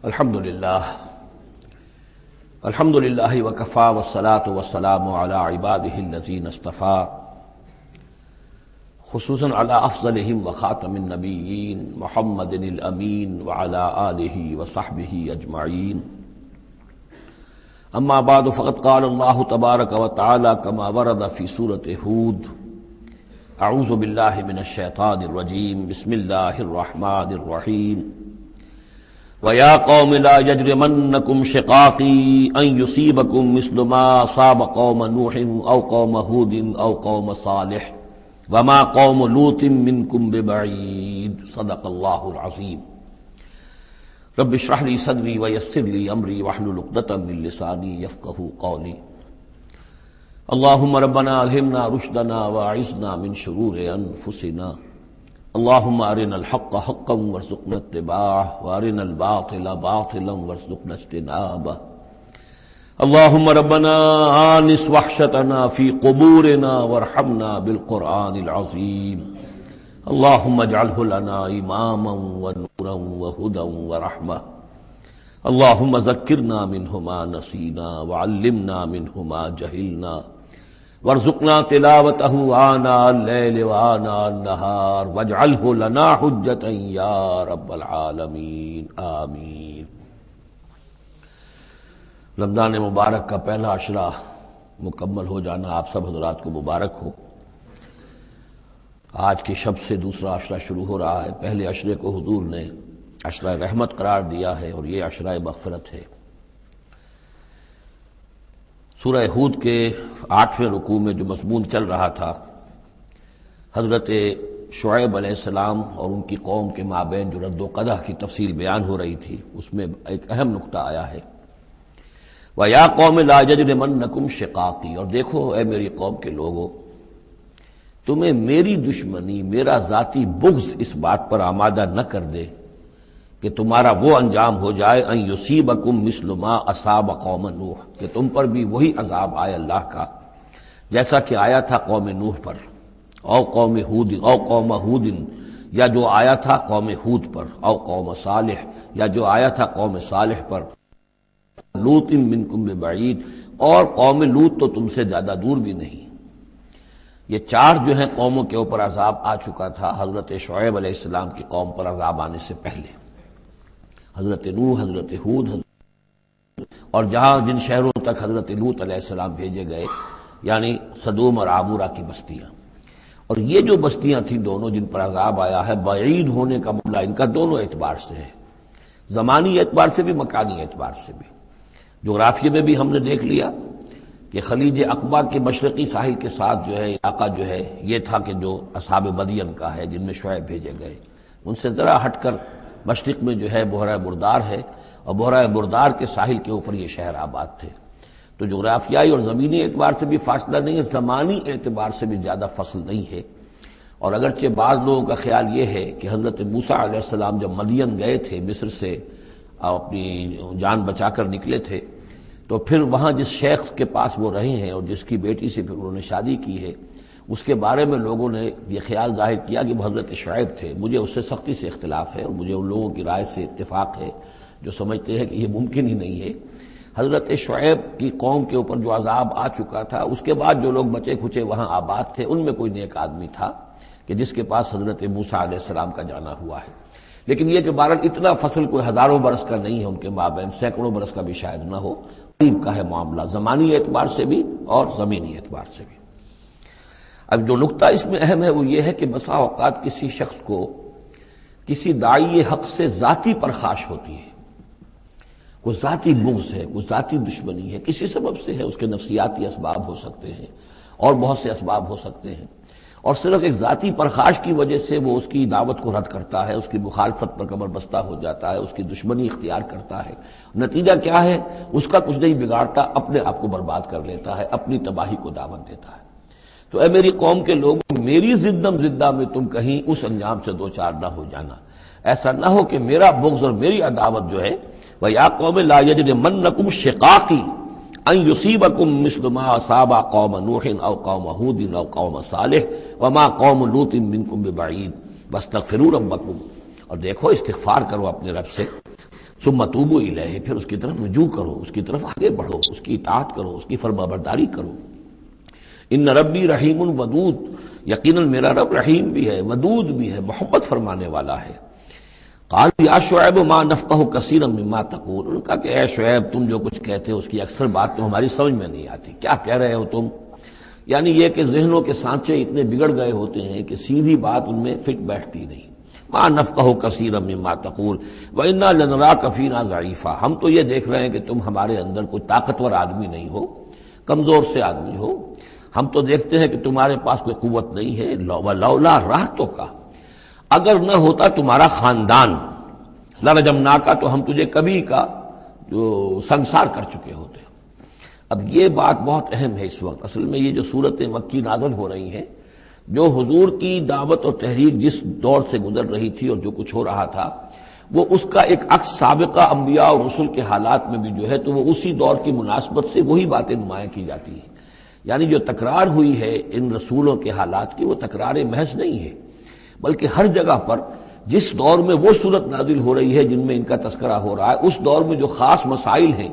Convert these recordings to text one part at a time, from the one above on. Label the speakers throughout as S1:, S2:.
S1: الحمد للہ وکفی والصلاة والسلام علی عباده الذین اصطفی خصوصا علی افضلہم وخاتم النبیین محمد الامین وعلی آلہ وصحبہ اجمعین اما بعد فقد قال اللہ تبارک وتعالی کما ورد فی سورۃ ہود اعوذ باللہ من الشیطان الرجیم بسم اللہ الرحمن الرحیم وَيَا قَوْمِ لَا يَجْرِمَنَّكُمْ شِقَاقِي أَن يُصِيبَكُمْ مِثْلُ مَا أَصَابَ قَوْمَ نُوحٍ أَوْ قَوْمَ هُودٍ أَوْ قَوْمَ صَالِحٍ وَمَا قَوْمُ لُوطٍ مِّنكُمْ بِبَعِيدٍ صدق اللہ العظیم۔ رب اشرح لي صدری ويسر لي أمری واحلل عقدۃ من لسانی یفقہوا قولی۔ اللهم ربنا ألهمنا رشدنا واعذنا من شرور أنفسنا، اللهم أرنا الحق حقا وارزقنا اتباعه وأرنا الباطل باطلا وارزقنا اجتنابه، اللهم ربنا آنس وحشتنا في قبورنا وارحمنا بالقرآن العظيم، اللهم اجعله لنا إماما ونورا وهدى ورحمة، اللهم ذكرنا منه ما نسينا وعلمنا منه ما جهلنا وارزقنا تلاوته آناء الليل وآناء النهار واجعله لنا حجة يا رب العالمین آمین۔ رمضان مبارک کا پہلا عشرہ مکمل ہو جانا آپ سب حضرات کو مبارک ہو۔ آج کی شب سے دوسرا عشرہ شروع ہو رہا ہے۔ پہلے عشرے کو حضور نے عشرہ رحمت قرار دیا ہے اور یہ عشرہ مغفرت ہے۔ سورہ ہود کے 8ویں رکوع میں جو مضمون چل رہا تھا، حضرت شعیب علیہ السلام اور ان کی قوم کے مابین جو رد و قدح کی تفصیل بیان ہو رہی تھی، اس میں ایک اہم نقطہ آیا ہے وَيَا قَوْمِ لَا يَجْرِمَنَّكُمْ شِقَاقِي، اور دیکھو اے میری قوم کے لوگو، تمہیں میری دشمنی، میرا ذاتی بغض اس بات پر آمادہ نہ کر دے کہ تمہارا وہ انجام ہو جائے ان یصیبکم مثل ما اصاب قوم نوح، کہ تم پر بھی وہی عذاب آئے اللہ کا جیسا کہ آیا تھا قوم نوح پر، او قوم ہود، او قوم ہود، یا جو آیا تھا قوم ہود پر، او قوم صالح، یا جو آیا تھا قوم صالح پر، لوط منکم ببعید، اور قوم لوط تو تم سے زیادہ دور بھی نہیں۔ یہ چار جو ہیں قوموں کے اوپر عذاب آ چکا تھا حضرت شعیب علیہ السلام کی قوم پر عذاب آنے سے پہلے، حضرت نوح، حضرت ہود، اور جہاں جن شہروں تک حضرت لوط علیہ السلام بھیجے گئے، یعنی سدوم اور عامورہ کی بستیاں۔ اور یہ جو بستیاں تھیں دونوں جن پر عذاب آیا ہے، بعید ہونے کا معاملہ ان کا دونوں اعتبار سے ہے، زمانی اعتبار سے بھی، مکانی اعتبار سے بھی۔ جغرافیے میں بھی ہم نے دیکھ لیا کہ خلیج عقبہ کے مشرقی ساحل کے ساتھ جو ہے علاقہ جو ہے یہ تھا کہ جو اصحاب مدین کا ہے، جن میں شعیب بھیجے گئے۔ ان سے ذرا ہٹ کر مشرق میں جو ہے بحیرہ بردار ہے، اور بحیرہ بردار کے ساحل کے اوپر یہ شہر آباد تھے۔ تو جغرافیائی اور زمینی اعتبار سے بھی فاصلہ نہیں ہے، زمانی اعتبار سے بھی زیادہ فصل نہیں ہے۔ اور اگرچہ بعض لوگوں کا خیال یہ ہے کہ حضرت موسیٰ علیہ السلام جب مدین گئے تھے، مصر سے اپنی جان بچا کر نکلے تھے، تو پھر وہاں جس شیخ کے پاس وہ رہے ہیں اور جس کی بیٹی سے پھر انہوں نے شادی کی ہے، اس کے بارے میں لوگوں نے یہ خیال ظاہر کیا کہ وہ حضرت شعیب تھے۔ مجھے اس سے سختی سے اختلاف ہے، اور مجھے ان لوگوں کی رائے سے اتفاق ہے جو سمجھتے ہیں کہ یہ ممکن ہی نہیں ہے۔ حضرت شعیب کی قوم کے اوپر جو عذاب آ چکا تھا، اس کے بعد جو لوگ بچے کھچے وہاں آباد تھے، ان میں کوئی نیک آدمی تھا کہ جس کے پاس حضرت موسیٰ علیہ السلام کا جانا ہوا ہے۔ لیکن یہ کہ بہرحال اتنا فصل کوئی ہزاروں برس کا نہیں ہے ان کے مابین، سینکڑوں برس کا بھی شاید نہ ہو، قریب کا ہے معاملہ، زمانی اعتبار سے بھی اور زمینی اعتبار سے بھی۔ اب جو نقطہ اس میں اہم ہے وہ یہ ہے کہ بسا اوقات کسی شخص کو کسی داعی حق سے ذاتی پرخاش ہوتی ہے، کوئی ذاتی بغض ہے، کوئی ذاتی دشمنی ہے، کسی سبب سے ہے، اس کے نفسیاتی اسباب ہو سکتے ہیں اور بہت سے اسباب ہو سکتے ہیں، اور صرف ایک ذاتی پرخاش کی وجہ سے وہ اس کی دعوت کو رد کرتا ہے، اس کی مخالفت پر کمر بستہ ہو جاتا ہے، اس کی دشمنی اختیار کرتا ہے۔ نتیجہ کیا ہے؟ اس کا کچھ نہیں بگاڑتا، اپنے آپ کو برباد کر لیتا ہے، اپنی تباہی کو دعوت دیتا ہے۔ تو اے میری قوم کے لوگوں، میری زدم زدہ میں تم کہیں اس انجام سے دوچار نہ ہو جانا، ایسا نہ ہو کہ میرا بغض اور میری عداوت جو ہے وَيَا قَوْمِ لَا يَجْرِمَنَّكُمْ شِقَاقِي أَن يُصِيبَكُمْ مِثْلُ مَا أَصَابَ قَوْمَ نُوحٍ أَوْ قَوْمَ هُودٍ أَوْ قَوْمَ صَالِحٍ وَمَا قَوْمُ لُوطٍ مِّنكُمْ بِبَعِيدٍ وَاسْتَغْفِرُوا رَبَّكُمْ، اور دیکھو استغفار کرو اپنے رب سے، ثم توبوا الیہ، پھر اس کی طرف رجوع کرو، اس کی طرف آگے بڑھو، اس کی اطاعت کرو، اس کی فرمانبرداری کرو۔ ان ربی رحیم ودود، یقیناً میرا رب رحیم بھی ہے، ودود بھی ہے، محبت فرمانے والا ہے۔ قالوا یا شعیب ما نفقہ کثیرا مما تقول، انہوں نے کہا کہ اے شعیب تم جو کچھ کہتے ہو اس کی اکثر بات تو ہماری سمجھ میں نہیں آتی، کیا کہہ رہے ہو تم؟ یعنی یہ کہ ذہنوں کے سانچے اتنے بگڑ گئے ہوتے ہیں کہ سیدھی بات ان میں فٹ بیٹھتی نہیں۔ ما نفقہ کثیرا مما تقول وانا لنراک فینا ضعیفا، ہم تو یہ دیکھ رہے ہیں کہ تم ہمارے اندر کوئی طاقتور آدمی نہیں ہو، کمزور سے آدمی ہو، ہم تو دیکھتے ہیں کہ تمہارے پاس کوئی قوت نہیں ہے۔ لولا رہتک، اگر نہ ہوتا تمہارا خاندان، لرجمناک، تو ہم تجھے کبھی کا جو سنسار کر چکے ہوتے۔ اب یہ بات بہت اہم ہے اس وقت، اصل میں یہ جو صورتیں مکی نازل ہو رہی ہیں، جو حضور کی دعوت اور تحریک جس دور سے گزر رہی تھی اور جو کچھ ہو رہا تھا، وہ اس کا ایک عکس سابقہ انبیاء اور رسل کے حالات میں بھی جو ہے تو وہ اسی دور کی مناسبت سے وہی باتیں نمایاں کی جاتی ہیں۔ یعنی جو تکرار ہوئی ہے ان رسولوں کے حالات کی، وہ تکرار محض نہیں ہے، بلکہ ہر جگہ پر جس دور میں وہ صورت نازل ہو رہی ہے جن میں ان کا تذکرہ ہو رہا ہے، اس دور میں جو خاص مسائل ہیں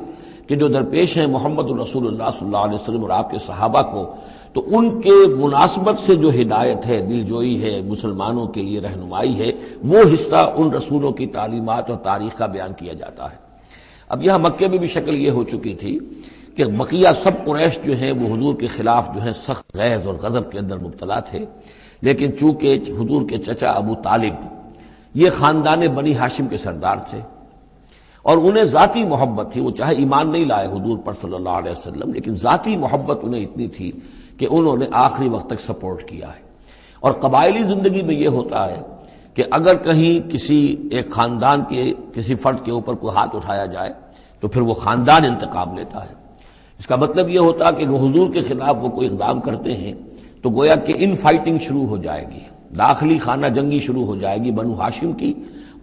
S1: کہ جو درپیش ہیں محمد الرسول اللہ صلی اللہ علیہ وسلم اور آپ کے صحابہ کو، تو ان کے مناسبت سے جو ہدایت ہے، دل جوئی ہے، مسلمانوں کے لیے رہنمائی ہے، وہ حصہ ان رسولوں کی تعلیمات اور تاریخ کا بیان کیا جاتا ہے۔ اب یہاں مکے میں بھی شکل یہ ہو چکی تھی کہ بقیہ سب قریش جو ہیں وہ حضور کے خلاف جو ہیں سخت غیظ اور غضب کے اندر مبتلا تھے، لیکن چونکہ حضور کے چچا ابو طالب یہ خاندان بنی ہاشم کے سردار تھے اور انہیں ذاتی محبت تھی، وہ چاہے ایمان نہیں لائے حضور پر صلی اللہ علیہ وسلم، لیکن ذاتی محبت انہیں اتنی تھی کہ انہوں نے آخری وقت تک سپورٹ کیا ہے۔ اور قبائلی زندگی میں یہ ہوتا ہے کہ اگر کہیں کسی ایک خاندان کے کسی فرد کے اوپر کوئی ہاتھ اٹھایا جائے تو پھر وہ خاندان انتقام لیتا ہے۔ اس کا مطلب یہ ہوتا کہ وہ حضور کے خلاف وہ کوئی اقدام کرتے ہیں تو گویا کہ ان فائٹنگ شروع ہو جائے گی، داخلی خانہ جنگی شروع ہو جائے گی بنو ہاشم کی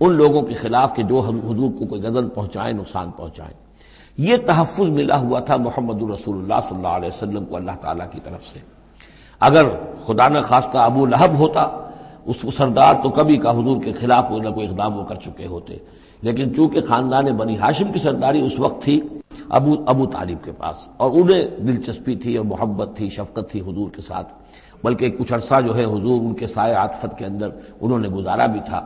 S1: ان لوگوں کے خلاف کہ جو حضور کو کوئی غضب پہنچائیں، نقصان پہنچائیں۔ یہ تحفظ ملا ہوا تھا محمد الرسول اللہ صلی اللہ علیہ وسلم کو اللہ تعالیٰ کی طرف سے۔ اگر خدا نہ خواستہ ابو لہب ہوتا اس سردار، تو کبھی کا حضور کے خلاف کوئی نہ کوئی اقدام وہ کر چکے ہوتے، لیکن چونکہ خاندان بنی ہاشم کی سرداری اس وقت تھی ابو طالب کے پاس، اور انہیں دلچسپی تھی اور محبت تھی، شفقت تھی حضور کے ساتھ، بلکہ کچھ عرصہ جو ہے حضور ان کے سائے عاطفت کے اندر انہوں نے گزارا بھی تھا۔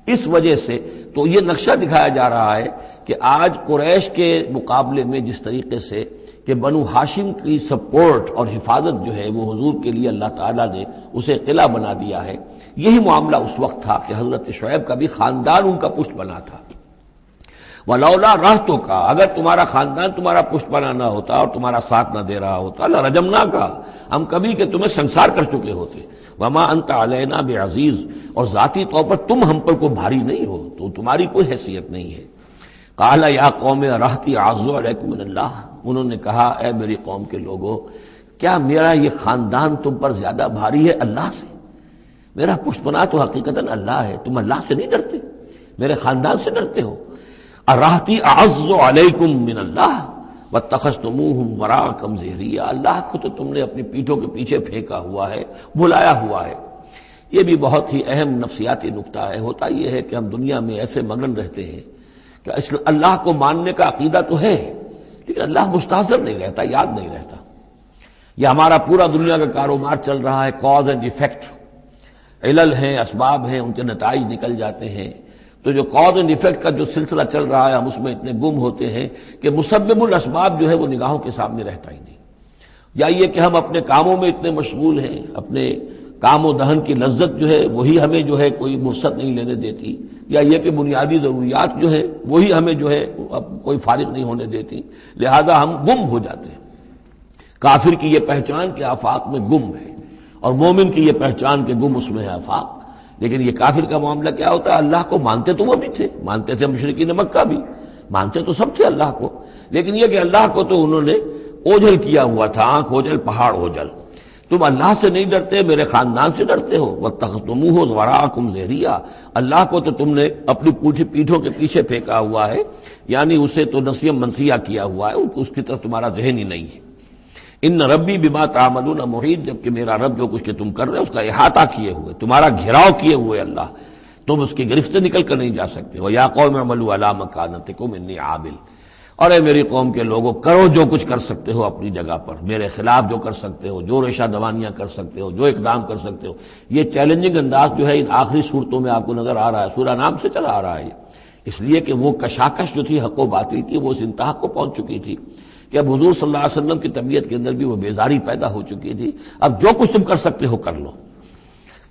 S1: اس وجہ سے تو یہ نقشہ دکھایا جا رہا ہے کہ آج قریش کے مقابلے میں جس طریقے سے کہ بنو ہاشم کی سپورٹ اور حفاظت جو ہے وہ حضور کے لیے اللہ تعالیٰ نے اسے قلعہ بنا دیا ہے، یہی معاملہ اس وقت تھا کہ حضرت شعیب کا بھی خاندان ان کا پشت بنا تھا۔ وَلَوْلَا رَحْتُكَ، اگر تمہارا خاندان تمہارا پشت بنا نہ ہوتا اور تمہارا ساتھ نہ دے رہا ہوتا، لَرَجَمْنَاكَ، ہم کبھی کہ تمہیں سنسار کر چکے ہوتے۔ وَمَا أَنْتَ عَلَيْنَا بِعَزِيزٍ، اور ذاتی طور پر تم ہم پر کوئی بھاری نہیں ہو، تو تمہاری کوئی حیثیت نہیں ہے۔ قَالَ يَا قَوْمِ رَحْتِي أَعَزُّ عَلَيْكُم مِّنَ اللَّهِ، انہوں نے کہا اے میری قوم کے لوگوں، کیا میرا یہ خاندان تم پر زیادہ بھاری ہے اللہ سے؟ میرا پشت بنا تو حقیقتاً اللہ ہے، تم اللہ سے نہیں ڈرتے، میرے خاندان سے ڈرتے ہو۔ رحتی اعز علیکم من اللہ واتخذتموہم وراءکم ظہریا، اللہ کو تو تم نے اپنی پیٹھوں کے پیچھے پھینکا ہوا ہے، بلایا ہوا ہے۔ یہ بھی بہت ہی اہم نفسیاتی نکتہ ہے۔ ہوتا یہ ہے کہ ہم دنیا میں ایسے مگن رہتے ہیں کہ اللہ کو ماننے کا عقیدہ تو ہے، لیکن اللہ مستحضر نہیں رہتا، یاد نہیں رہتا۔ یہ ہمارا پورا دنیا کا کاروبار چل رہا ہے، کاز اینڈ ایفیکٹ، علل ہیں، اسباب ہیں، ان کے نتائج نکل جاتے ہیں۔ تو جو کاز اینڈ ایفیکٹ کا جو سلسلہ چل رہا ہے، ہم اس میں اتنے گم ہوتے ہیں کہ مسبب الاسباب جو ہے وہ نگاہوں کے سامنے رہتا ہی نہیں۔ یا یہ کہ ہم اپنے کاموں میں اتنے مشغول ہیں، اپنے کام و دہن کی لذت جو ہے وہی ہمیں جو ہے کوئی فرصت نہیں لینے دیتی، یا یہ کہ بنیادی ضروریات جو ہے وہی ہمیں جو ہے اب کوئی فارغ نہیں ہونے دیتی، لہذا ہم گم ہو جاتے ہیں۔ کافر کی یہ پہچان کے آفاق میں گم ہے، اور مومن کی یہ پہچان کے گم اس میں ہے آفاق۔ لیکن یہ کافر کا معاملہ کیا ہوتا ہے؟ اللہ کو مانتے تو وہ بھی تھے، مانتے تھے مشرکین مکہ بھی، مانتے تو سب تھے اللہ کو، لیکن یہ کہ اللہ کو تو انہوں نے اوجھل کیا ہوا تھا، آنکھ اوجھل پہاڑ اوجھل۔ تم اللہ سے نہیں ڈرتے، میرے خاندان سے ڈرتے ہو۔ وَاتَّخَذْتُمُوهُ وَرَاءَكُمْ ظِهْرِيًّا، اللہ کو تو تم نے اپنی پیٹھوں کے پیچھے پھینکا ہوا ہے، یعنی اسے تو نسیم منسیہ کیا ہوا ہے، اس کی طرف تمہارا ذہن ہی نہیں ہے۔ ان ربی بما تعملون محیط، جبکہ میرا رب جو کچھ کہ تم کر رہے ہو اس کا احاطہ کیے ہوئے، تمہارا گھیراؤ کیے ہوئے اللہ تم اس کی گرفت سے نکل کر نہیں جا سکتے ہو. یا قوم اعملوا علی مکانتکم انی عامل، اور اے میری قوم کے لوگوں کرو جو کچھ کر سکتے ہو اپنی جگہ پر، میرے خلاف جو کر سکتے ہو، جو ریشہ دوانیاں کر سکتے ہو، جو اقدام کر سکتے ہو. یہ چیلنجنگ انداز جو ہے ان آخری صورتوں میں آپ کو نظر آ رہا ہے، سورہ نام سے چلا آ رہا ہے، اس لیے کہ وہ کشاکش جو تھی حق و باطل کی وہ اس انتہا کو پہنچ چکی تھی کہ اب حضور صلی اللہ علیہ وسلم کی طبیعت کے اندر بھی وہ بیزاری پیدا ہو چکی تھی. اب جو کچھ تم کر سکتے ہو کر لو.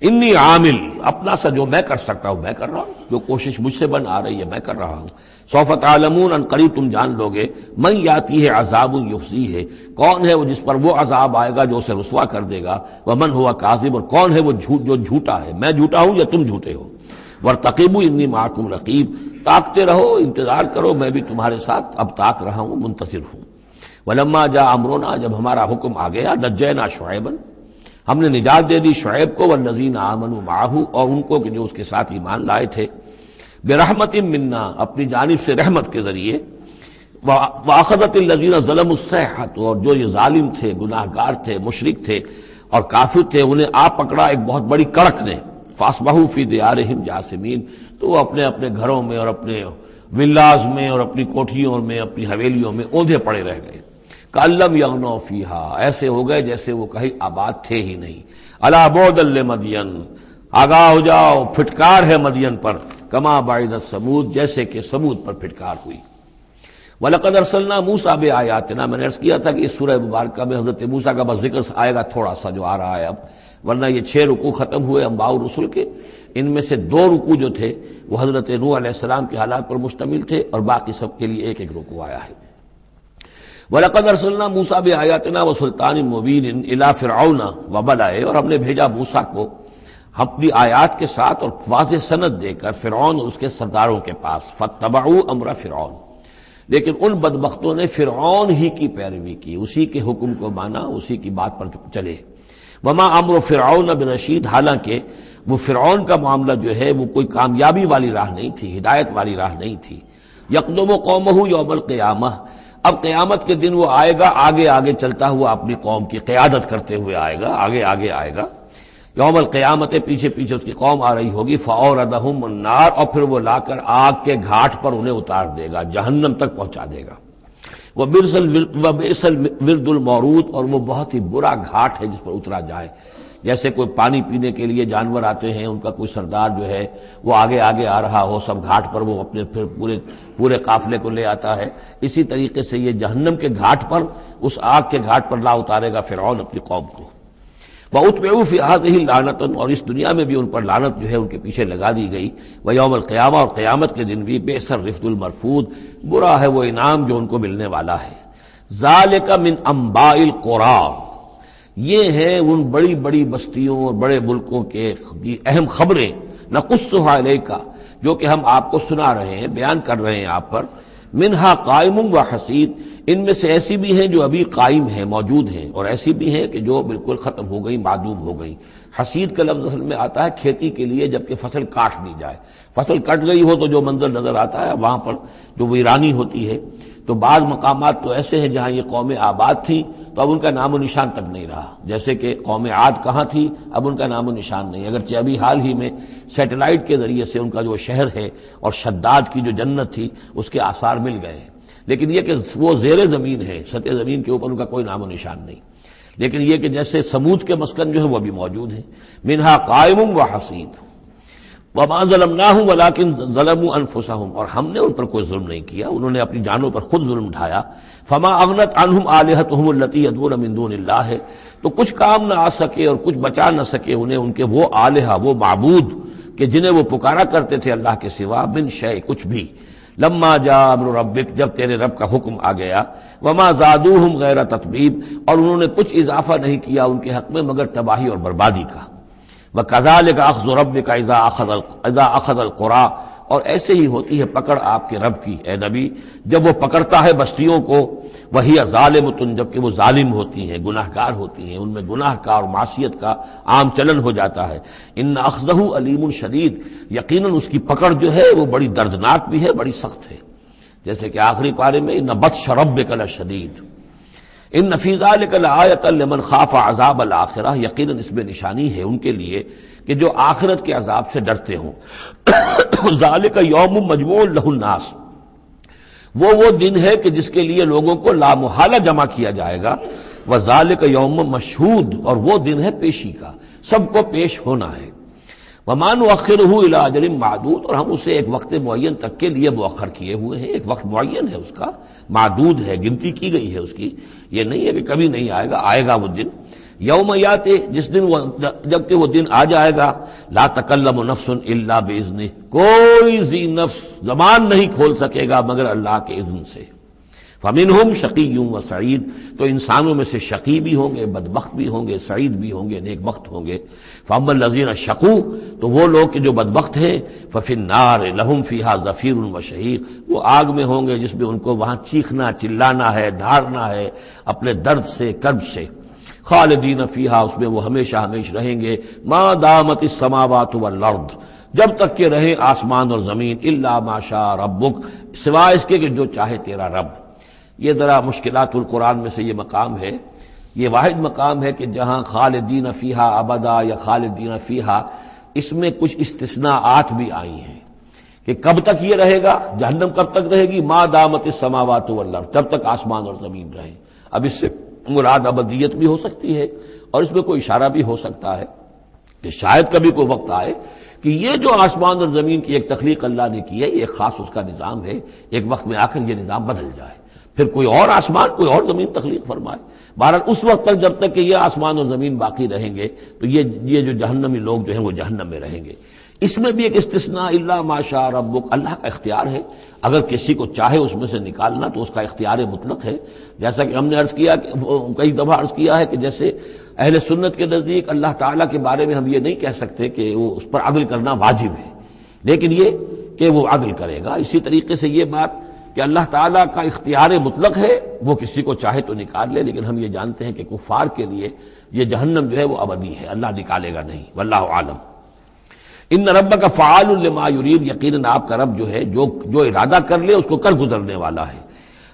S1: انی عامل، اپنا سا جو میں کر سکتا ہوں میں کر رہا ہوں، جو کوشش مجھ سے بن آ رہی ہے میں کر رہا ہوں. سوف تعلمون، ان قریب تم جان لو گے، من یاتی ہے عذاب یخزیہ ہے، کون ہے وہ جس پر وہ عذاب آئے گا جو اسے رسوا کر دے گا، ومن ہوا کاذب، اور کون ہے وہ جو جھوٹا ہے، میں جھوٹا ہوں یا تم جھوٹے ہو. وارتقبوا انی معکم رقیب، تاکتے رہو، انتظار کرو، میں بھی تمہارے ساتھ اب تاک رہا ہوں، منتظر ہوں. ولما جاء امرنا، جب ہمارا حکم آ گیا، نجینا شعیبا، ہم نے نجات دے دی شعیب کو، والذین آمنوا معہ، اور ان کو کہ جو اس کے ساتھ ایمان لائے تھے، برحمت منا، اپنی جانب سے رحمت کے ذریعے، واخذت الذین ظلموا الصیحۃ، اور جو یہ ظالم تھے، گناہ گار تھے، مشرک تھے اور کافر تھے، انہیں آ پکڑا ایک بہت بڑی کڑک نے. فاصبحوا فی دیارہم جاثمین، تو وہ اپنے اپنے گھروں میں اور اپنے ولاز میں اور اپنی کوٹھیوں میں، اپنی حویلیوں میں اوندھے پڑے رہ گئے. کأن لم یغنوا فیہا، ایسے ہو گئے جیسے وہ کہیں آباد تھے ہی نہیں. الا بعدا لمدین، آگاہ ہو جاؤ، پھٹکار ہے مدین پر، کما بعدت ثمود، جیسے کہ ثمود پر پھٹکار ہوئی. وَلَقَدْ أَرْسَلْنَا مُوسَىٰ بِآيَاتِنَا، میں نے عرض کیا تھا کہ اس سورہ مبارکہ میں حضرت موسیٰ کا بس ذکر آئے گا تھوڑا سا جو آ رہا ہے اب، ورنہ یہ 6 رکوع ختم ہوئے انبیاء و رسل کے، ان میں سے 2 رکوع جو تھے وہ حضرت نوح علیہ السلام کے حالات پر مشتمل تھے، اور باقی سب کے لیے ایک ایک رکوع آیا ہے. وَلَقَدْ أَرْسَلْنَا مُوسَىٰ بِآيَاتِنَا وَسُلْطَانٍ مُّبِينٍ إِلَىٰ فِرْعَوْنَ وَمَلَئِهِ، اور ہم نے بھیجا موسیٰ کو اپنی آیات کے ساتھ اور واضح سند دے کر فرعون اور اس کے سرداروں کے پاس. فَاتَّبَعُوا أَمْرَ فِرْعَوْنَ، لیکن ان بدبختوں نے فرعون ہی کی پیروی کی، اسی کے حکم کو مانا، اسی کی بات پر چلے. وما امر فرعون برشید، حالانکہ وہ فرعون کا معاملہ جو ہے وہ کوئی کامیابی والی راہ نہیں تھی، ہدایت والی راہ نہیں تھی. یقدم قومہ یوم القیامہ، اب قیامت کے دن وہ آئے گا آگے آگے چلتا ہوا، اپنی قوم کی قیادت کرتے ہوئے آئے گا، آگے آگے آئے گا. یوم القیامت، پیچھے پیچھے اس کی قوم آ رہی ہوگی. فاوردہم النار، اور پھر وہ لا کر آگ کے گھاٹ پر انہیں اتار دے گا، جہنم تک پہنچا دے گا. وبئس الورد المورود، اور وہ بہت ہی برا گھاٹ ہے جس پر اترا جائے. جیسے کوئی پانی پینے کے لیے جانور آتے ہیں، ان کا کوئی سردار جو ہے وہ آگے آگے آ رہا ہو، سب گھاٹ پر وہ اپنے پھر پورے قافلے کو لے آتا ہے، اسی طریقے سے یہ جہنم کے گھاٹ پر، اس آگ کے گھاٹ پر لا اتارے گا فرعون اپنی قوم کو. وَأُتْبِعُوا فِي هَٰذِهِ لَعْنَةً، اور اس دنیا میں بھی ان پر لعنت جو ہے ان کے پیچھے لگا دی گئی. وَيَوْمَ الْقِيَامَةِ، اور قیامت کے دن بھی بِئْسَ الرِّفْدُ الْمَرْفُودُ، برا ہے وہ انعام جو ان کو ملنے والا ہے. ذَلِكَ مِنْ أَنْبَاءِ الْقُرَىٰ، یہ ہیں ان بڑی بڑی بستیوں اور بڑے ملکوں کے اہم خبریں. نَقُصُّهَا عَلَيْكَ، جو کہ ہم آپ کو سنا رہے ہیں، بیان کر رہے ہیں آپ پر. منہا قائم و حسید، ان میں سے ایسی بھی ہیں جو ابھی قائم ہیں، موجود ہیں، اور ایسی بھی ہیں کہ جو بالکل ختم ہو گئی، معدوم ہو گئی. حسید کا لفظ اصل میں آتا ہے کھیتی کے لیے، جبکہ فصل کاٹ دی جائے. فصل کٹ گئی ہو تو جو منظر نظر آتا ہے وہاں پر جو ویرانی ہوتی ہے. تو بعض مقامات تو ایسے ہیں جہاں یہ قومیں آباد تھیں تو اب ان کا نام و نشان تک نہیں رہا، جیسے کہ قوم عاد کہاں تھی، اب ان کا نام و نشان نہیں. اگرچہ ابھی حال ہی میں سیٹلائٹ کے ذریعے سے ان کا جو شہر ہے اور شداد کی جو جنت تھی اس کے آثار مل گئے ہیں، لیکن یہ کہ وہ زیر زمین ہے، سطح زمین کے اوپر ان کا کوئی نام و نشان نہیں. لیکن یہ کہ جیسے سمود کے مسکن جو ہے وہ بھی موجود ہیں. منہا قائم و حسید. وما ظلمناہم ولکن ظلموا انفسہم، اور ہم نے ان پر کوئی ظلم نہیں کیا، انہوں نے اپنی جانوں پر خود ظلم ڈھایا. فما اغنت عنہم آلہتہم التی یدعون من دون اللہ، تو کچھ کام نہ آ سکے اور کچھ بچا نہ سکے انہیں ان کے وہ آلہہ، وہ معبود کہ جنہیں وہ پکارا کرتے تھے اللہ کے سوا. من شیء، کچھ بھی. لما جاء امر ربک، جب تیرے رب کا حکم آ گیا. وما زادوہم غیر تتبیب، اور انہوں نے کچھ اضافہ نہیں کیا ان کے حق میں مگر تباہی اور بربادی کا. وَكَذَلِكَ أَخْذُ رَبِّكَ إِذَا أَخَذَ الْقُرَىٰ، اور ایسے ہی ہوتی ہے پکڑ آپ کے رب کی اے نبی جب وہ پکڑتا ہے بستیوں کو. وَهِيَ ظَالِمَةٌ، جبکہ وہ ظالم ہوتی ہیں، گناہ گار ہوتی ہیں، ان میں گناہ کا اور معصیت کا عام چلن ہو جاتا ہے. إِنَّ أَخْذَهُ عَلِيمٌ شَدِيدٌ، یقیناً اس کی پکڑ جو ہے وہ بڑی دردناک بھی ہے، بڑی سخت ہے. جیسے کہ آخری پارے میں إِنَّ بَطْشَ رَبِّكَ لَشَدِيدٌ. ان فی ذلک لآیۃ لمن خاف عذاب الآخرہ، یقیناً اس میں نشانی ہے ان کے لیے کہ جو آخرت کے عذاب سے ڈرتے ہوں۔ ذالک یوم مجموع لہ الناس، وہ دن ہے کہ جس کے لیے لوگوں کو لامحالہ جمع کیا جائے گا۔ وذالک یوم مشہود، اور وہ دن ہے پیشی کا، سب کو پیش ہونا ہے۔ وما نؤخرہ الی اجل معدود، اور ہم اسے ایک وقت معین تک کے لیے مؤخر کیے ہوئے ہیں، ایک وقت معین ہے اس کا، معدود ہے، گنتی کی گئی ہے اس کی، یہ نہیں ہے کہ کبھی نہیں آئے گا، آئے گا وہ دن۔ یوم یاتی، جس دن جب کہ وہ دن آ جائے گا، لا تکلم نفس الا باذنہ، کوئی ذی نفس زبان نہیں کھول سکے گا مگر اللہ کے اذن سے۔ فمنہم شقی و سعید، تو انسانوں میں سے شقی بھی ہوں گے، بدبخت بھی ہوں گے، سعید بھی ہوں گے، نیک بخت ہوں گے۔ فاما الذین شقوا، تو وہ لوگ کہ جو بدبخت ہیں، ففی النار لہم فیہا زفیر و شہیق، وہ آگ میں ہوں گے جس میں ان کو وہاں چیخنا چلانا ہے، دھاڑنا ہے اپنے درد سے، کرب سے۔ خالدین فیہا، اس میں وہ ہمیشہ ہمیش رہیں گے۔ ما دامت السماوات والارض، جب تک کہ رہیں آسمان اور زمین، الا ما شاء ربک، سوائے اس کے کہ جو چاہے تیرا رب۔ یہ ذرا مشکلات القرآن میں سے یہ مقام ہے، یہ واحد مقام ہے کہ جہاں خالدین فیہا ابدا یا خالدین فیہا، اس میں کچھ استثناءات بھی آئی ہیں کہ کب تک یہ رہے گا، جہنم کب تک رہے گی، ما دامت السماوات والارض، جب تک آسمان اور زمین رہیں۔ اب اس سے مراد ابدیت بھی ہو سکتی ہے، اور اس میں کوئی اشارہ بھی ہو سکتا ہے کہ شاید کبھی کوئی وقت آئے کہ یہ جو آسمان اور زمین کی ایک تخلیق اللہ نے کی ہے، یہ ایک خاص اس کا نظام ہے، ایک وقت میں آ کر یہ نظام بدل جائے، پھر کوئی اور آسمان کوئی اور زمین تخلیق فرمائے۔ بہرحال اس وقت تک جب تک کہ یہ آسمان اور زمین باقی رہیں گے تو یہ جو جہنمی لوگ جو ہیں وہ جہنم میں رہیں گے۔ اس میں بھی ایک استثناء، الا ما شاء ربک، اللہ کا اختیار ہے، اگر کسی کو چاہے اس میں سے نکالنا تو اس کا اختیار مطلق ہے۔ جیسا کہ ہم نے عرض کیا، کئی دفعہ عرض کیا ہے کہ جیسے اہل سنت کے نزدیک اللہ تعالیٰ کے بارے میں ہم یہ نہیں کہہ سکتے کہ وہ اس پر عدل کرنا واجب ہے، لیکن یہ کہ وہ عدل کرے گا۔ اسی طریقے سے یہ بات کہ اللہ تعالیٰ کا اختیار مطلق ہے، وہ کسی کو چاہے تو نکال لے، لیکن ہم یہ جانتے ہیں کہ کفار کے لیے یہ جہنم جو ہے وہ ابدی ہے، اللہ نکالے گا نہیں، واللہ عالم۔ ان ربک فعال لما یرید، یقیناً آپ کا رب جو ہے جو ارادہ کر لے اس کو کر گزرنے والا ہے۔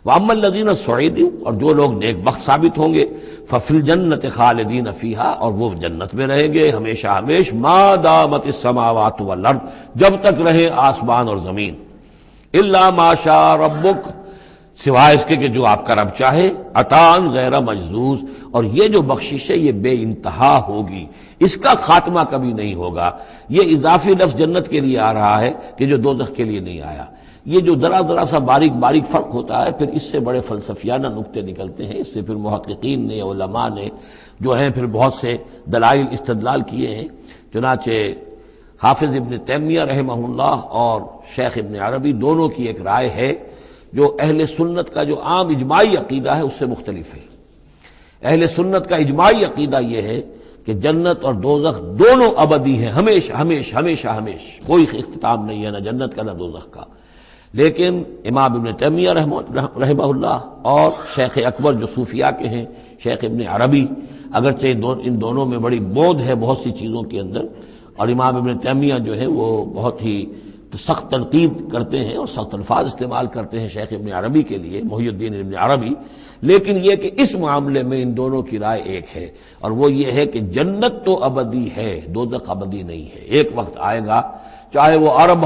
S1: واما الذین سعدوا، اور جو لوگ نیک بخت ثابت ہوں گے، ففی الجنۃ خالدین فیہا، اور وہ جنت میں رہیں گے ہمیشہ ہمیش، ما دامت السماوات والارض، جب تک رہے آسمان اور زمین۔ الا ما شاء ربک، سوائے اس کے کہ جو آپ کا رب چاہے، عطاء غیر مجزوز، اور یہ جو بخشش ہے یہ بے انتہا ہوگی، اس کا خاتمہ کبھی نہیں ہوگا۔ یہ اضافی لفظ جنت کے لیے آ رہا ہے کہ جو دوزخ کے لیے نہیں آیا۔ یہ جو ذرا سا باریک فرق ہوتا ہے، پھر اس سے بڑے فلسفیانہ نکتے نکلتے ہیں، اس سے پھر محققین نے، علماء نے جو ہیں پھر بہت سے دلائل استدلال کیے ہیں۔ چنانچہ حافظ ابن تیمیہ رحمہ اللہ اور شیخ ابن عربی دونوں کی ایک رائے ہے جو اہل سنت کا جو عام اجماعی عقیدہ ہے اس سے مختلف ہے۔ اہل سنت کا اجماعی عقیدہ یہ ہے کہ جنت اور دوزخ دونوں ابدی ہیں، ہمیشہ، کوئی اختتام نہیں ہے، نہ جنت کا نہ دوزخ کا۔ لیکن امام ابن تیمیہ رحمہ اللہ اور شیخ اکبر جو صوفیاء کے ہیں، شیخ ابن عربی، اگرچہ ان دونوں میں بڑی بود ہے بہت سی چیزوں کے اندر، اور امام ابن تیمیہ جو ہے وہ بہت ہی سخت تنقید کرتے ہیں اور سخت الفاظ استعمال کرتے ہیں شیخ ابن عربی کے لیے، محی الدین ابن عربی، لیکن یہ کہ اس معاملے میں ان دونوں کی رائے ایک ہے، اور وہ یہ ہے کہ جنت تو ابدی ہے، دوزخ ابدی نہیں ہے۔ ایک وقت آئے گا، چاہے وہ ارب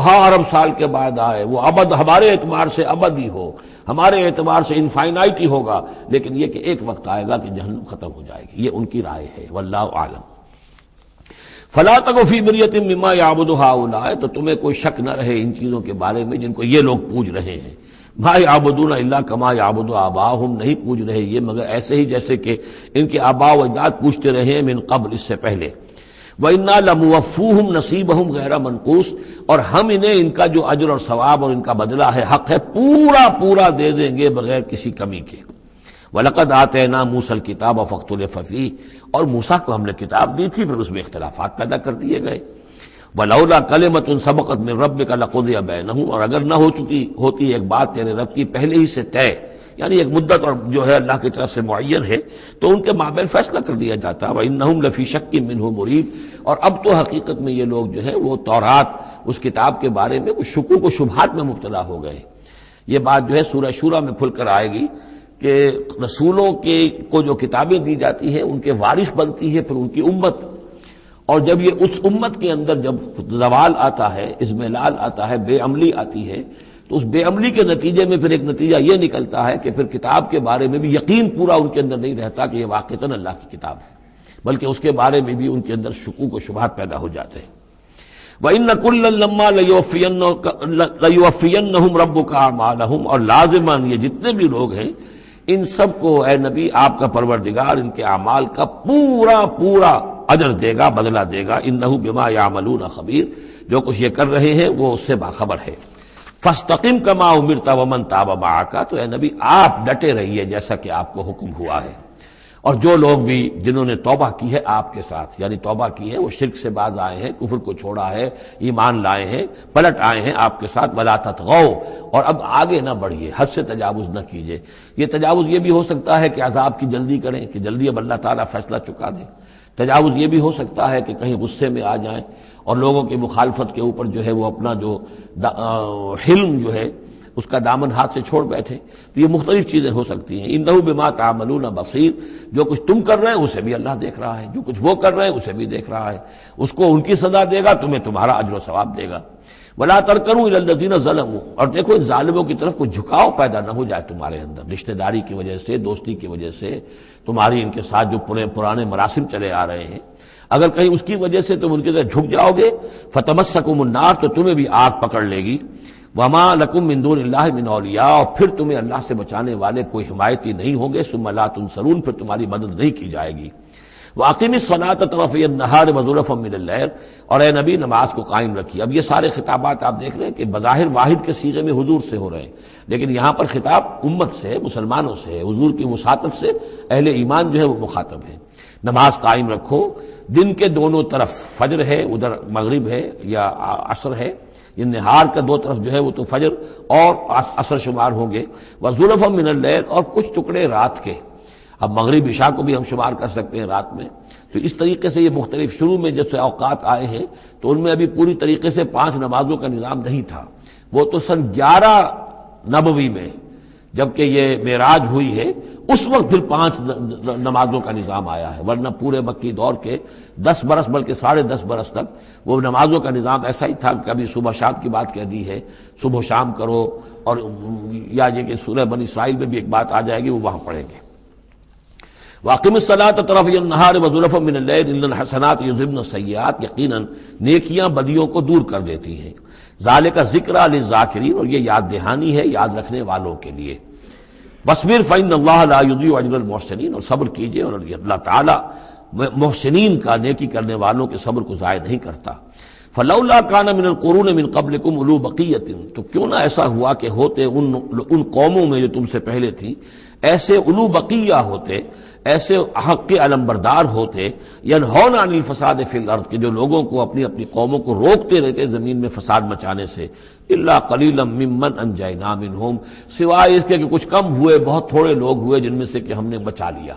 S1: سال کے بعد آئے، وہ ابد ہمارے اعتبار سے ابدی ہو، ہمارے اعتبار سے انفائنائٹی ہوگا، لیکن یہ کہ ایک وقت آئے گا کہ جہنم ختم ہو جائے گی، یہ ان کی رائے ہے، واللہ عالم۔ فلا تک فی مریۃ مما یعبد ہؤلاء، تو تمہیں کوئی شک نہ رہے ان چیزوں کے بارے میں جن کو یہ لوگ پوج رہے ہیں۔ ما یعبدون الا کما یعبد آباؤہم، نہیں پوج رہے یہ مگر ایسے ہی جیسے کہ ان کے آباء و اجداد پوجتے رہے ہیں من قبل، اس سے پہلے۔ وَإِنَّا لَمُوَفُّوهُمْ نَصِيبَهُمْ غَيْرَ مَنْقُوصٍ، اور ہم انہیں ان کا جو اجر اور ثواب اور ان کا بدلہ ہے، حق ہے، پورا دے دیں گے بغیر کسی کمی کے۔ وَلَقَدْ آتَيْنَا مُوسَى الْكِتَابَ فَاخْتُلِفَ فِيهِ، اور موسیٰ کو ہم نے کتاب دی تھی، پھر اس میں اختلافات پیدا کر دیے گئے۔ وَلَوْلَا كَلِمَةٌ سَبَقَتْ مِنْ رَبِّكَ لَقُضِيَ بَيْنَهُمْ، اور اگر نہ ہوتی ایک بات تیرے رب کی پہلے ہی سے طے، یعنی ایک مدت اور جو ہے اللہ کی طرف سے معین ہے، تو ان کے مابین فیصلہ کر دیا جاتا۔ وَإِنَّهُمْ لَفِي شَكٍّ مِّنْهُ مُرِيبٍ، اور اب تو حقیقت میں یہ لوگ جو ہے وہ تورات اس کتاب کے بارے میں کچھ شکوک و شبہات میں مبتلا ہو گئے۔ یہ بات جو ہے سورہ شورى میں کھل کر آئے گی کہ رسولوں کے کو جو کتابیں دی جاتی ہیں ان کے وارث بنتی ہے پھر ان کی امت، اور جب یہ اس امت کے اندر جب زوال آتا ہے، اضمحلال آتا ہے، بے عملی آتی ہے، تو اس بے عملی کے نتیجے میں پھر ایک نتیجہ یہ نکلتا ہے کہ پھر کتاب کے بارے میں بھی یقین پورا ان کے اندر نہیں رہتا کہ یہ واقعتاً اللہ کی کتاب ہے، بلکہ اس کے بارے میں بھی ان کے اندر شکوک و شبہات پیدا ہو جاتے ہیں۔ وَإِنَّ كُلًّا لَمَّا لَيُوَفِّيَنَّهُمْ رَبُّكَ أَعْمَالَهُمْ، اور لازماً یہ جتنے بھی لوگ ہیں ان سب کو اے نبی آپ کا پروردگار ان کے اعمال کا پورا پورا اجر دے گا، بدلہ دے گا۔ انہ بما یعملون خبیر، جو کچھ یہ کر رہے ہیں وہ اس سے باخبر ہے۔ فاستقم کما امرت ومن تاب معک، تو اے نبی آپ ڈٹے رہیے جیسا کہ آپ کو حکم ہوا ہے، اور جو لوگ بھی جنہوں نے توبہ کی ہے آپ کے ساتھ، یعنی توبہ کی ہے، وہ شرک سے باز آئے ہیں، کفر کو چھوڑا ہے، ایمان لائے ہیں، پلٹ آئے ہیں آپ کے ساتھ، ولا تطغوا، اور اب آگے نہ بڑھیے، حد سے تجاوز نہ کیجیے۔ یہ تجاوز یہ بھی ہو سکتا ہے کہ عذاب کی جلدی کریں، کہ جلدی اب اللہ تعالیٰ فیصلہ چکا دیں۔ تجاوز یہ بھی ہو سکتا ہے کہ کہیں غصے میں آ جائیں اور لوگوں کی مخالفت کے اوپر جو ہے وہ اپنا جو حلم جو ہے اس کا دامن ہاتھ سے چھوڑ بیٹھے، تو یہ مختلف چیزیں ہو سکتی ہیں۔ انہ بما تعملون بصیر، جو کچھ تم کر رہے ہیں اسے بھی اللہ دیکھ رہا ہے، جو کچھ وہ کر رہے ہیں اسے بھی دیکھ رہا ہے، اس کو ان کی سزا دے گا، تمہیں تمہارا اجر و ثواب دے گا۔ ولا ترکنوا الی الذین ظلموا، اور دیکھو ان ظالموں کی طرف کوئی جھکاؤ پیدا نہ ہو جائے تمہارے اندر، رشتہ داری کی وجہ سے، دوستی کی وجہ سے، تمہاری ان کے ساتھ جو پرانے مراسم چلے آ رہے ہیں، اگر کہیں اس کی وجہ سے تم ان کی طرف جھک جاؤ گے، فتمسکم النار، تو تمہیں بھی آگ پکڑ لے گی۔ وما لکم من دون اللہ من اولیاء، اور پھر تمہیں اللہ سے بچانے والے کوئی حمایتی نہیں ہوں گے، ثم لا تنصرون، پھر تمہاری مدد نہیں کی جائے گی۔ وَأَقِمِ الصَّلَاةَ طَرَفَيَ النَّهَارِ وَزُلَفًا مِنَ اللَّيْلِ، اور اے نبی نماز کو قائم رکھیے۔ اب یہ سارے خطابات آپ دیکھ رہے ہیں کہ بظاہر واحد کے صیغے میں حضور سے ہو رہے ہیں، لیکن یہاں پر خطاب امت سے ہے، مسلمانوں سے ہے، حضور کی وساطت سے اہل ایمان جو ہے وہ مخاطب ہے۔ نماز قائم رکھو، دن کے دونوں طرف، فجر ہے ادھر، مغرب ہے یا عصر ہے، یہ نہار کا دو طرف جو ہے وہ تو فجر اور عصر شمار ہوں گے۔ وَزُلَفًا مِنَ اللَّيْلِ، اور کچھ ٹکڑے رات کے، اب مغرب عشاء کو بھی ہم شمار کر سکتے ہیں رات میں، تو اس طریقے سے یہ مختلف شروع میں جیسے اوقات آئے ہیں تو ان میں ابھی پوری طریقے سے 5 نمازوں کا نظام نہیں تھا، وہ تو سن 11 نبوی میں جبکہ یہ معراج ہوئی ہے اس وقت پھر 5 نمازوں کا نظام آیا ہے، ورنہ پورے مکی دور کے 10 برس بلکہ 10.5 برس تک وہ نمازوں کا نظام ایسا ہی تھا، کبھی صبح شام کی بات کہہ دی ہے، صبح شام کرو، اور یا یہ کہ سورہ بنی اسرائیل میں بھی ایک بات آ جائے گی، وہ وہاں پڑھیں گے۔ وَأَقِمِ الصَّلَاةَ طَرَفَيَ النَّهَارِ وَزُلَفًا مِنَ اللَّيْلِ إِنَّ الْحَسَنَاتِ يُذْهِبْنَ السَّيِّئَاتِ، یقیناً نیکیاں بدیوں کو دور کر دیتی ہیں۔ ذَلِكَ ذِكْرَىٰ لِلذَّاكِرِينَ، اور یہ یاد دہانی ہے یاد رکھنے والوں کے لیے۔ وَاصْبِرْ فَإِنَّ اللَّهَ لَا يُضِيعُ أَجْرَ الْمُحْسِنِينَ، اور صبر کیجئے، اور اللہ تعالیٰ محسنین کا، نیکی کرنے والوں کے صبر کو ضائع نہیں کرتا۔ فَلَوْلَا كَانَ مِنَ الْقُرُونِ مِنْ قَبْلِكُمْ أُولُو بَقِيَّةٍ، تو کیوں نہ ایسا ہوا کہ ہوتے ان قوموں میں جو تم سے پہلے تھیں ایسے اولو بقیہ ہوتے، ایسے حق کے علمبردار ہوتے، ینہون عن الفساد فی الارض، کہ جو لوگوں کو اپنی اپنی قوموں کو روکتے رہتے زمین میں فساد مچانے سے، الا قلیلا ممن انجینا منہم، سوائے اس کے کہ کچھ کم ہوئے، بہت تھوڑے لوگ ہوئے جن میں سے کہ ہم نے بچا لیا۔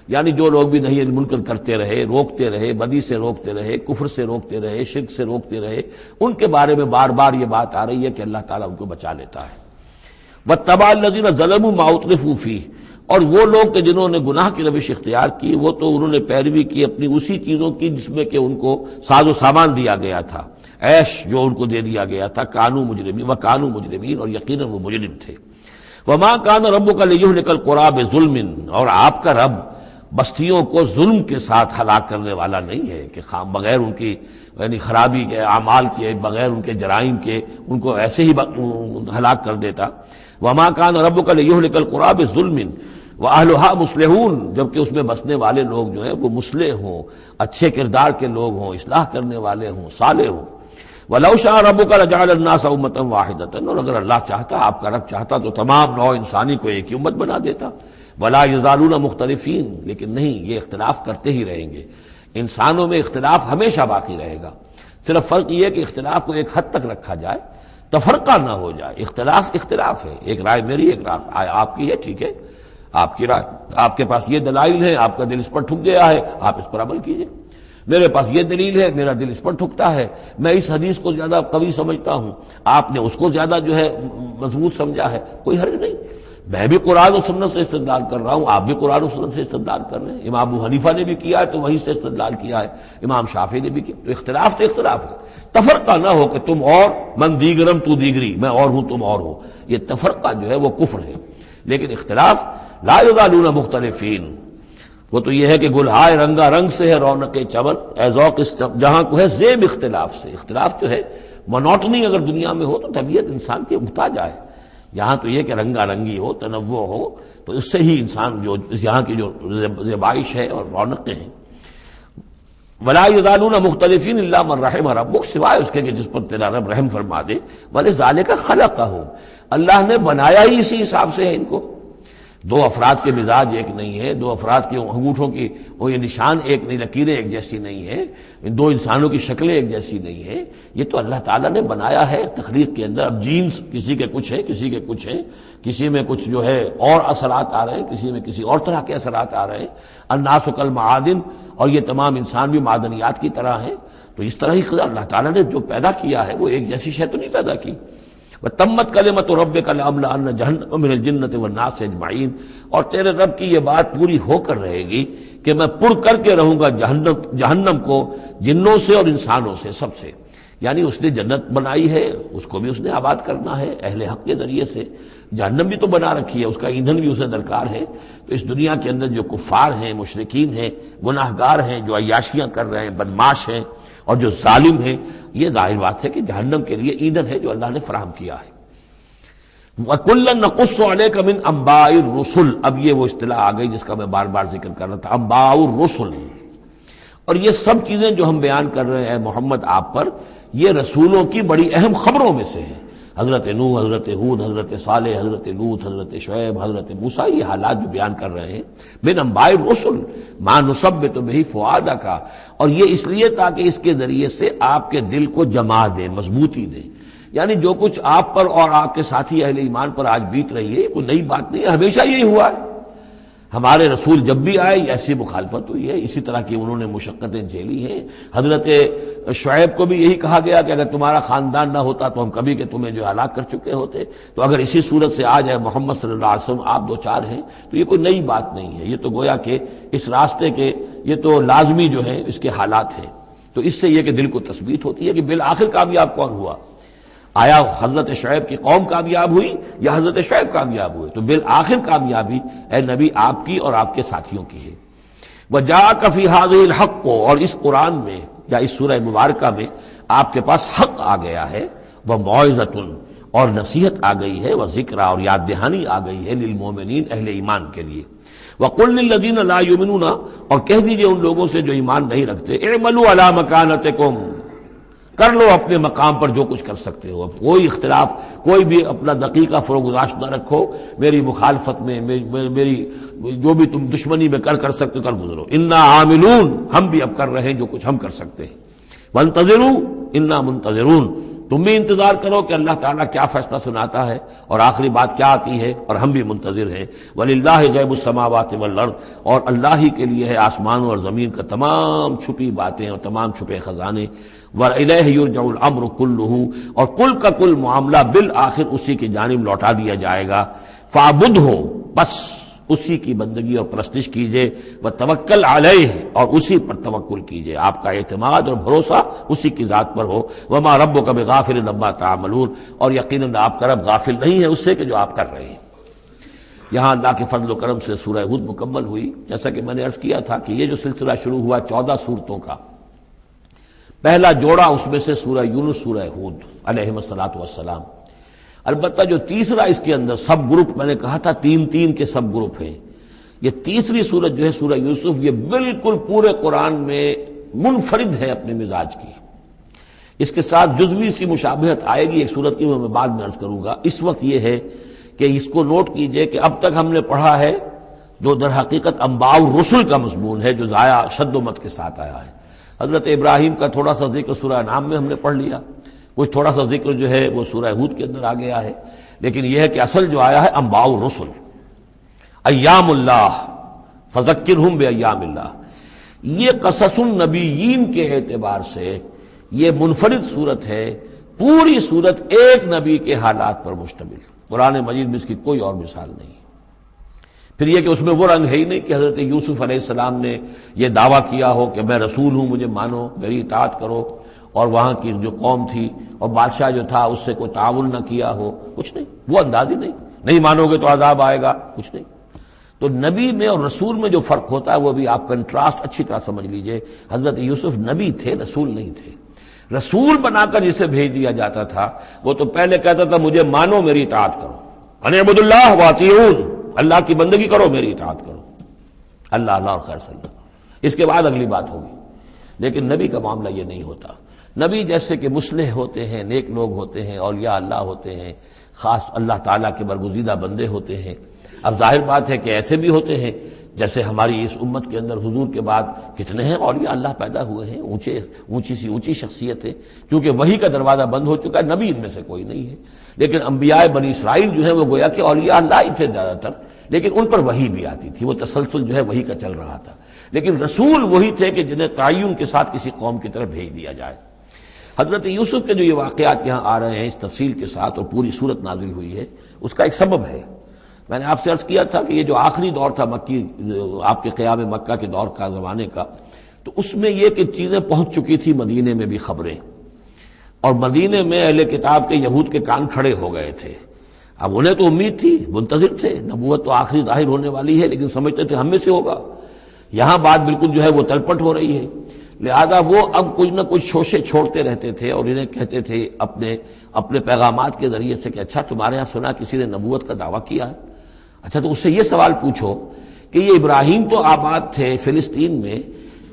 S1: یعنی جو لوگ بھی نہیں منکر کرتے رہے، روکتے رہے، بدی سے روکتے رہے، کفر سے روکتے رہے، شرک سے روکتے رہے، ان کے بارے میں بار بار یہ بات آ رہی ہے کہ اللہ تعالیٰ ان کو بچا لیتا ہے۔ وَاتَّبَعَ الَّذِينَ ظَلَمُوا مَا أُتْرِفُوا فِيهِ، اور وہ لوگ کہ جنہوں نے گناہ کی روش اختیار کی، وہ تو انہوں نے پیروی کی اپنی اسی چیزوں کی جس میں کہ ان کو ساز و سامان دیا گیا تھا، عیش جو ان کو دے دیا گیا تھا، کانوا مجرمین وکانوا مجرمین، اور یقیناً وہ مجرم تھے۔ وما كان ربك ليهلك القرى بظلم، اور آپ کا رب بستیوں کو ظلم کے ساتھ ہلاک کرنے والا نہیں ہے کہ بغیر ان کی یعنی خرابی کے اعمال کے، بغیر ان کے جرائم کے ان کو ایسے ہی ہلاک کر دیتا۔ وما كان ربك ليهلك القرى بظلم وَأَهْلُهَا مُصْلِحُونَ، جبکہ اس میں بسنے والے لوگ جو ہیں وہ مصلح ہوں، اچھے کردار کے لوگ ہوں، اصلاح کرنے والے ہوں، صالح ہوں۔ وَلَوْ شَاءَ رَبُّكَ لَجَعَلَ النَّاسَ أُمَّةً وَاحِدَةً، اور اگر اللہ چاہتا، آپ کا رب چاہتا تو تمام نوع انسانی کو ایک ہی امت بنا دیتا۔ وَلَا يَزَالُونَ مُخْتَلِفِينَ، لیکن نہیں، یہ اختلاف کرتے ہی رہیں گے، انسانوں میں اختلاف ہمیشہ باقی رہے گا، صرف فرق یہ ہے کہ اختلاف کو ایک حد تک رکھا جائے، تفرقہ نہ ہو جائے۔ اختلاف ہے، ایک رائے میری، ایک رائے آپ کی ہے، ٹھیک ہے، آپ کی رائے، آپ کے پاس یہ دلائل ہیں، آپ کا دل اس پر ٹھک گیا ہے، آپ اس پر عمل کیجئے۔ میرے پاس یہ دلیل ہے، میرا دل اس پر ٹھکتا ہے، میں اس حدیث کو زیادہ قوی سمجھتا ہوں، آپ نے اس کو زیادہ جو ہے مضبوط سمجھا ہے، کوئی حرج نہیں۔ میں بھی قرآن و سنت سے استدلال کر رہا ہوں، آپ بھی قرآن و سنت سے استدلال کر رہے ہیں، امام ابو حنیفہ نے بھی کیا ہے تو وہیں سے استدلال کیا ہے، امام شافعی نے بھی کیا، تو اختلاف ہے۔ تفرقہ نہ ہو کہ تم اور من دیگرم تو دیگری، میں اور ہوں تم اور ہو، یہ تفرقہ جو ہے وہ کفر ہے۔ لیکن اختلاف لا یزالون مختلفین، وہ تو یہ ہے کہ گلہائے رنگا رنگ سے ہے رونق چمن، اے ذوق جہاں کو ہے زیب اختلاف سے۔ اختلاف جو ہے مونوٹنی اگر دنیا میں ہو تو طبیعت انسان کی اکتا جائے، یہاں تو یہ کہ رنگا رنگی ہو، تنوع ہو، تو اس سے ہی انسان جو یہاں کی جو زیبائش ہے اور رونقیں ہیں۔ ولا یزالون مختلفین الا من رحم ربک، سوائے اس کے کہ جس پر تیرا رب رحم فرما دے۔ ولذالک خلقہم، اللہ نے بنایا ہی اسی حساب سے ہے ان کو۔ دو افراد کے مزاج ایک نہیں ہے، دو افراد کے انگوٹھوں کی وہ یہ نشان ایک نہیں، لکیریں ایک جیسی نہیں ہیں، دو انسانوں کی شکلیں ایک جیسی نہیں ہیں، یہ تو اللہ تعالیٰ نے بنایا ہے تخلیق کے اندر۔ اب جینز کسی کے کچھ ہیں، کسی کے کچھ ہیں، کسی میں کچھ جو ہے اور اثرات آ رہے ہیں، کسی میں کسی اور طرح کے اثرات آ رہے ہیں۔ الناس کالمعادن، اور یہ تمام انسان بھی معدنیات کی طرح ہیں، تو اس طرح ہی اللہ تعالیٰ نے جو پیدا کیا ہے وہ ایک جیسی شے تو نہیں پیدا کی۔ وَتَمَّتْ كَلِمَةُ رَبِّكَ لَأَمْلَأَنَّ جَهَنَّمَ مِنَ الْجِنَّةِ وَالنَّاسِ أَجْمَعِينَ، اور تیرے رب کی یہ بات پوری ہو کر رہے گی کہ میں پر کر کے رہوں گا جہنم کو جنوں سے اور انسانوں سے، سب سے۔ یعنی اس نے جنت بنائی ہے، اس کو بھی اس نے آباد کرنا ہے اہل حق کے ذریعے سے، جہنم بھی تو بنا رکھی ہے، اس کا ایندھن بھی اسے درکار ہے۔ تو اس دنیا کے اندر جو کفار ہیں، مشرکین ہیں، گناہ گار ہیں، جو عیاشیاں کر رہے ہیں، بدماش ہیں اور جو ظالم ہیں، یہ ظاہر بات ہے کہ جہنم کے لیے ایندھن ہے جو اللہ نے فراہم کیا ہے۔ وَكُلًّا نَقُصُّ عَلَيْكَ مِنْ أَنْبَاءِ الرُّسُلِ، اب یہ وہ اصطلاح آ گئی جس کا میں بار بار ذکر کر رہا تھا، انباء الرسل۔ اور یہ سب چیزیں جو ہم بیان کر رہے ہیں محمد آپ پر، یہ رسولوں کی بڑی اہم خبروں میں سے ہیں۔ حضرت نوح، حضرت ہود، حضرت صالح، حضرت لوط، حضرت شعیب، حضرت موسیٰ، یہ حالات جو بیان کر رہے ہیں، من انباء الرسل ما نثبت به فؤادک، اور یہ اس لیے تاکہ اس کے ذریعے سے آپ کے دل کو جما دیں، مضبوطی دیں۔ یعنی جو کچھ آپ پر اور آپ کے ساتھی اہل ایمان پر آج بیت رہی ہے، یہ کوئی نئی بات نہیں ہے، ہمیشہ یہی ہوا ہے۔ ہمارے رسول جب بھی آئے ایسی مخالفت ہوئی ہے، اسی طرح کی انہوں نے مشقتیں جھیلی ہیں۔ حضرت شعیب کو بھی یہی کہا گیا کہ اگر تمہارا خاندان نہ ہوتا تو ہم کبھی کہ تمہیں جو ہلاک کر چکے ہوتے، تو اگر اسی صورت سے آ جائے محمد صلی اللہ علیہ وسلم آپ دو چار ہیں تو یہ کوئی نئی بات نہیں ہے، یہ تو گویا کہ اس راستے کے یہ تو لازمی جو ہے اس کے حالات ہیں۔ تو اس سے یہ کہ دل کو تثبیت ہوتی ہے کہ بالآخر کامیاب کون ہوا، آیا حضرت شعیب کی قوم کامیاب ہوئی یا حضرت شعیب کامیاب ہوئے؟ تو بالآخر کامیابی اے نبی آپ کی اور آپ کے ساتھیوں کی ہے۔ وَجَاءَكَ فِي هَذِهِ الْحَقُّ، اور اس قرآن میں یا اس سورہ مبارکہ میں آپ کے پاس حق آ گیا ہے، وَمَوْعِظَةٌ، اور نصیحت آ گئی ہے، وَذِكْرَىٰ، اور یاد دہانی آ گئی ہے، لِلْمُؤْمِنِينَ، اہل ایمان کے لیے۔ وَقُلْ لِلَّذِينَ لَا يُؤْمِنُونَ، اور کہہ دیجئے ان لوگوں سے جو ایمان نہیں رکھتے، اعملوا علی مکانتکم، کر لو اپنے مقام پر جو کچھ کر سکتے ہو۔ اب کوئی اختلاف، کوئی بھی اپنا دقیقہ فروگزاشت نہ رکھو، میری مخالفت میں، میری جو بھی تم دشمنی میں کر سکتے ہو کر گزرو۔ انا عاملون، ہم بھی اب کر رہے ہیں جو کچھ ہم کر سکتے ہیں۔ وانتظروا انا منتظرون، تم بھی انتظار کرو کہ اللہ تعالیٰ کیا فیصلہ سناتا ہے اور آخری بات کیا آتی ہے، اور ہم بھی منتظر ہیں۔ وَلِلَّهِ غیب السماوات والارض، اور اللہ ہی کے لیے ہے آسمانوں اور زمین کا تمام چھپی باتیں اور تمام چھپے خزانے۔ وَإِلَيْهِ يُرْجَعُ الْأَمْرُ كُلُّهُ، اور کل کا کل معاملہ بالآخر اسی کی جانب لوٹا دیا جائے گا۔ فَاعْبُدْهُ، بس اسی کی بندگی اور پرستش کیجئے، وَتَوَكَّلْ عَلَيْهِ، اور اسی پر توکل کیجئے، آپ کا اعتماد اور بھروسہ اسی کی ذات پر ہو۔ وَمَا رَبُّكَ بِغَافِلٍ عَمَّا تَعْمَلُونَ، اور یقیناً آپ کا رب غافل نہیں ہے اس سے کہ جو آپ کر رہے ہیں۔ یہاں اللہ کے فضل و کرم سے سورہ ہود مکمل ہوئی۔ جیسا کہ میں نے عرض کیا تھا کہ یہ جو سلسلہ شروع ہوا 14 سورتوں کا، پہلا جوڑا اس میں سے سورہ یونس، سورہ ہود علیہم الصلاۃ والسلام۔ البتہ جو تیسرا اس کے اندر سب گروپ، میں نے کہا تھا تین کے سب گروپ ہیں، یہ تیسری سورت جو ہے سورہ یوسف، یہ بالکل پورے قرآن میں منفرد ہے اپنے مزاج کی۔ اس کے ساتھ جزوی سی مشابہت آئے گی ایک سورت کی، میں بعد میں عرض کروں گا۔ اس وقت یہ ہے کہ اس کو نوٹ کیجئے کہ اب تک ہم نے پڑھا ہے جو در حقیقت انباء الرسل کا مضمون ہے، جو ضائع شد و مت کے ساتھ آیا ہے۔ حضرت ابراہیم کا تھوڑا سا ذکر سورہ انعام میں ہم نے پڑھ لیا، کچھ تھوڑا سا ذکر جو ہے وہ سورہ ہود کے اندر آ گیا ہے، لیکن یہ ہے کہ اصل جو آیا ہے انباء الرسل، ایام اللہ فذکرہم بایام اللہ۔ یہ قصص النبیین کے اعتبار سے یہ منفرد صورت ہے، پوری صورت ایک نبی کے حالات پر مشتمل۔ قرآن مجید میں اس کی کوئی اور مثال نہیں۔ پھر یہ کہ اس میں وہ رنگ ہے ہی نہیں کہ حضرت یوسف علیہ السلام نے یہ دعویٰ کیا ہو کہ میں رسول ہوں، مجھے مانو، میری اطاعت کرو، اور وہاں کی جو قوم تھی اور بادشاہ جو تھا اس سے کوئی تعاون نہ کیا ہو، کچھ نہیں، وہ انداز ہی نہیں مانو گے تو عذاب آئے گا، کچھ نہیں۔ تو نبی میں اور رسول میں جو فرق ہوتا ہے وہ بھی آپ کنٹراسٹ اچھی طرح سمجھ لیجئے۔ حضرت یوسف نبی تھے، رسول نہیں تھے۔ رسول بنا کر جسے بھیج دیا جاتا تھا وہ تو پہلے کہتا تھا مجھے مانو، میری اطاعت کرو، ان اعبدوا اللہ واطیعون، اللہ کی بندگی کرو، میری اطاعت کرو، اللہ اللہ اور خیر صلی اللہ، اس کے بعد اگلی بات ہوگی۔ لیکن نبی کا معاملہ یہ نہیں ہوتا۔ نبی جیسے کہ مصلح ہوتے ہیں، نیک لوگ ہوتے ہیں، اولیاء اللہ ہوتے ہیں، خاص اللہ تعالیٰ کے برگزیدہ بندے ہوتے ہیں۔ اب ظاہر بات ہے کہ ایسے بھی ہوتے ہیں جیسے ہماری اس امت کے اندر حضور کے بعد کتنے ہیں اولیاء اللہ پیدا ہوئے ہیں، اونچی شخصیت ہے، کیونکہ وحی کا دروازہ بند ہو چکا ہے، نبی ان میں سے کوئی نہیں ہے۔ لیکن انبیاء بنی اسرائیل جو ہیں وہ گویا کہ اولیاء اللہ ہی تھے زیادہ تر، لیکن ان پر وحی بھی آتی تھی، وہ تسلسل جو ہے وحی کا چل رہا تھا۔ لیکن رسول وہی تھے کہ جنہیں تعین کے ساتھ کسی قوم کی طرف بھیج دیا جائے۔ حضرت یوسف کے جو یہ واقعات یہاں آ رہے ہیں اس تفصیل کے ساتھ اور پوری صورت نازل ہوئی ہے، اس کا ایک سبب ہے۔ میں نے آپ سے عرض کیا تھا کہ یہ جو آخری دور تھا مکی، آپ کے قیام مکہ کے دور کا، زمانے کا، تو اس میں یہ کہ چیزیں پہنچ چکی تھی مدینے میں بھی خبریں، اور مدینے میں اہل کتاب کے یہود کے کان کھڑے ہو گئے تھے۔ اب انہیں تو امید تھی، منتظر تھے، نبوت تو آخری ظاہر ہونے والی ہے، لیکن سمجھتے تھے ہم میں سے ہوگا۔ یہاں بات بالکل جو ہے وہ تلپٹ ہو رہی ہے، لہذا وہ اب کچھ نہ کچھ شوشے چھوڑتے رہتے تھے اور انہیں کہتے تھے اپنے پیغامات کے ذریعے سے کہ اچھا تمہارے ہاں سنا کسی نے نبوت کا دعویٰ کیا ہے، اچھا تو اس سے یہ سوال پوچھو کہ یہ ابراہیم تو آباد تھے فلسطین میں،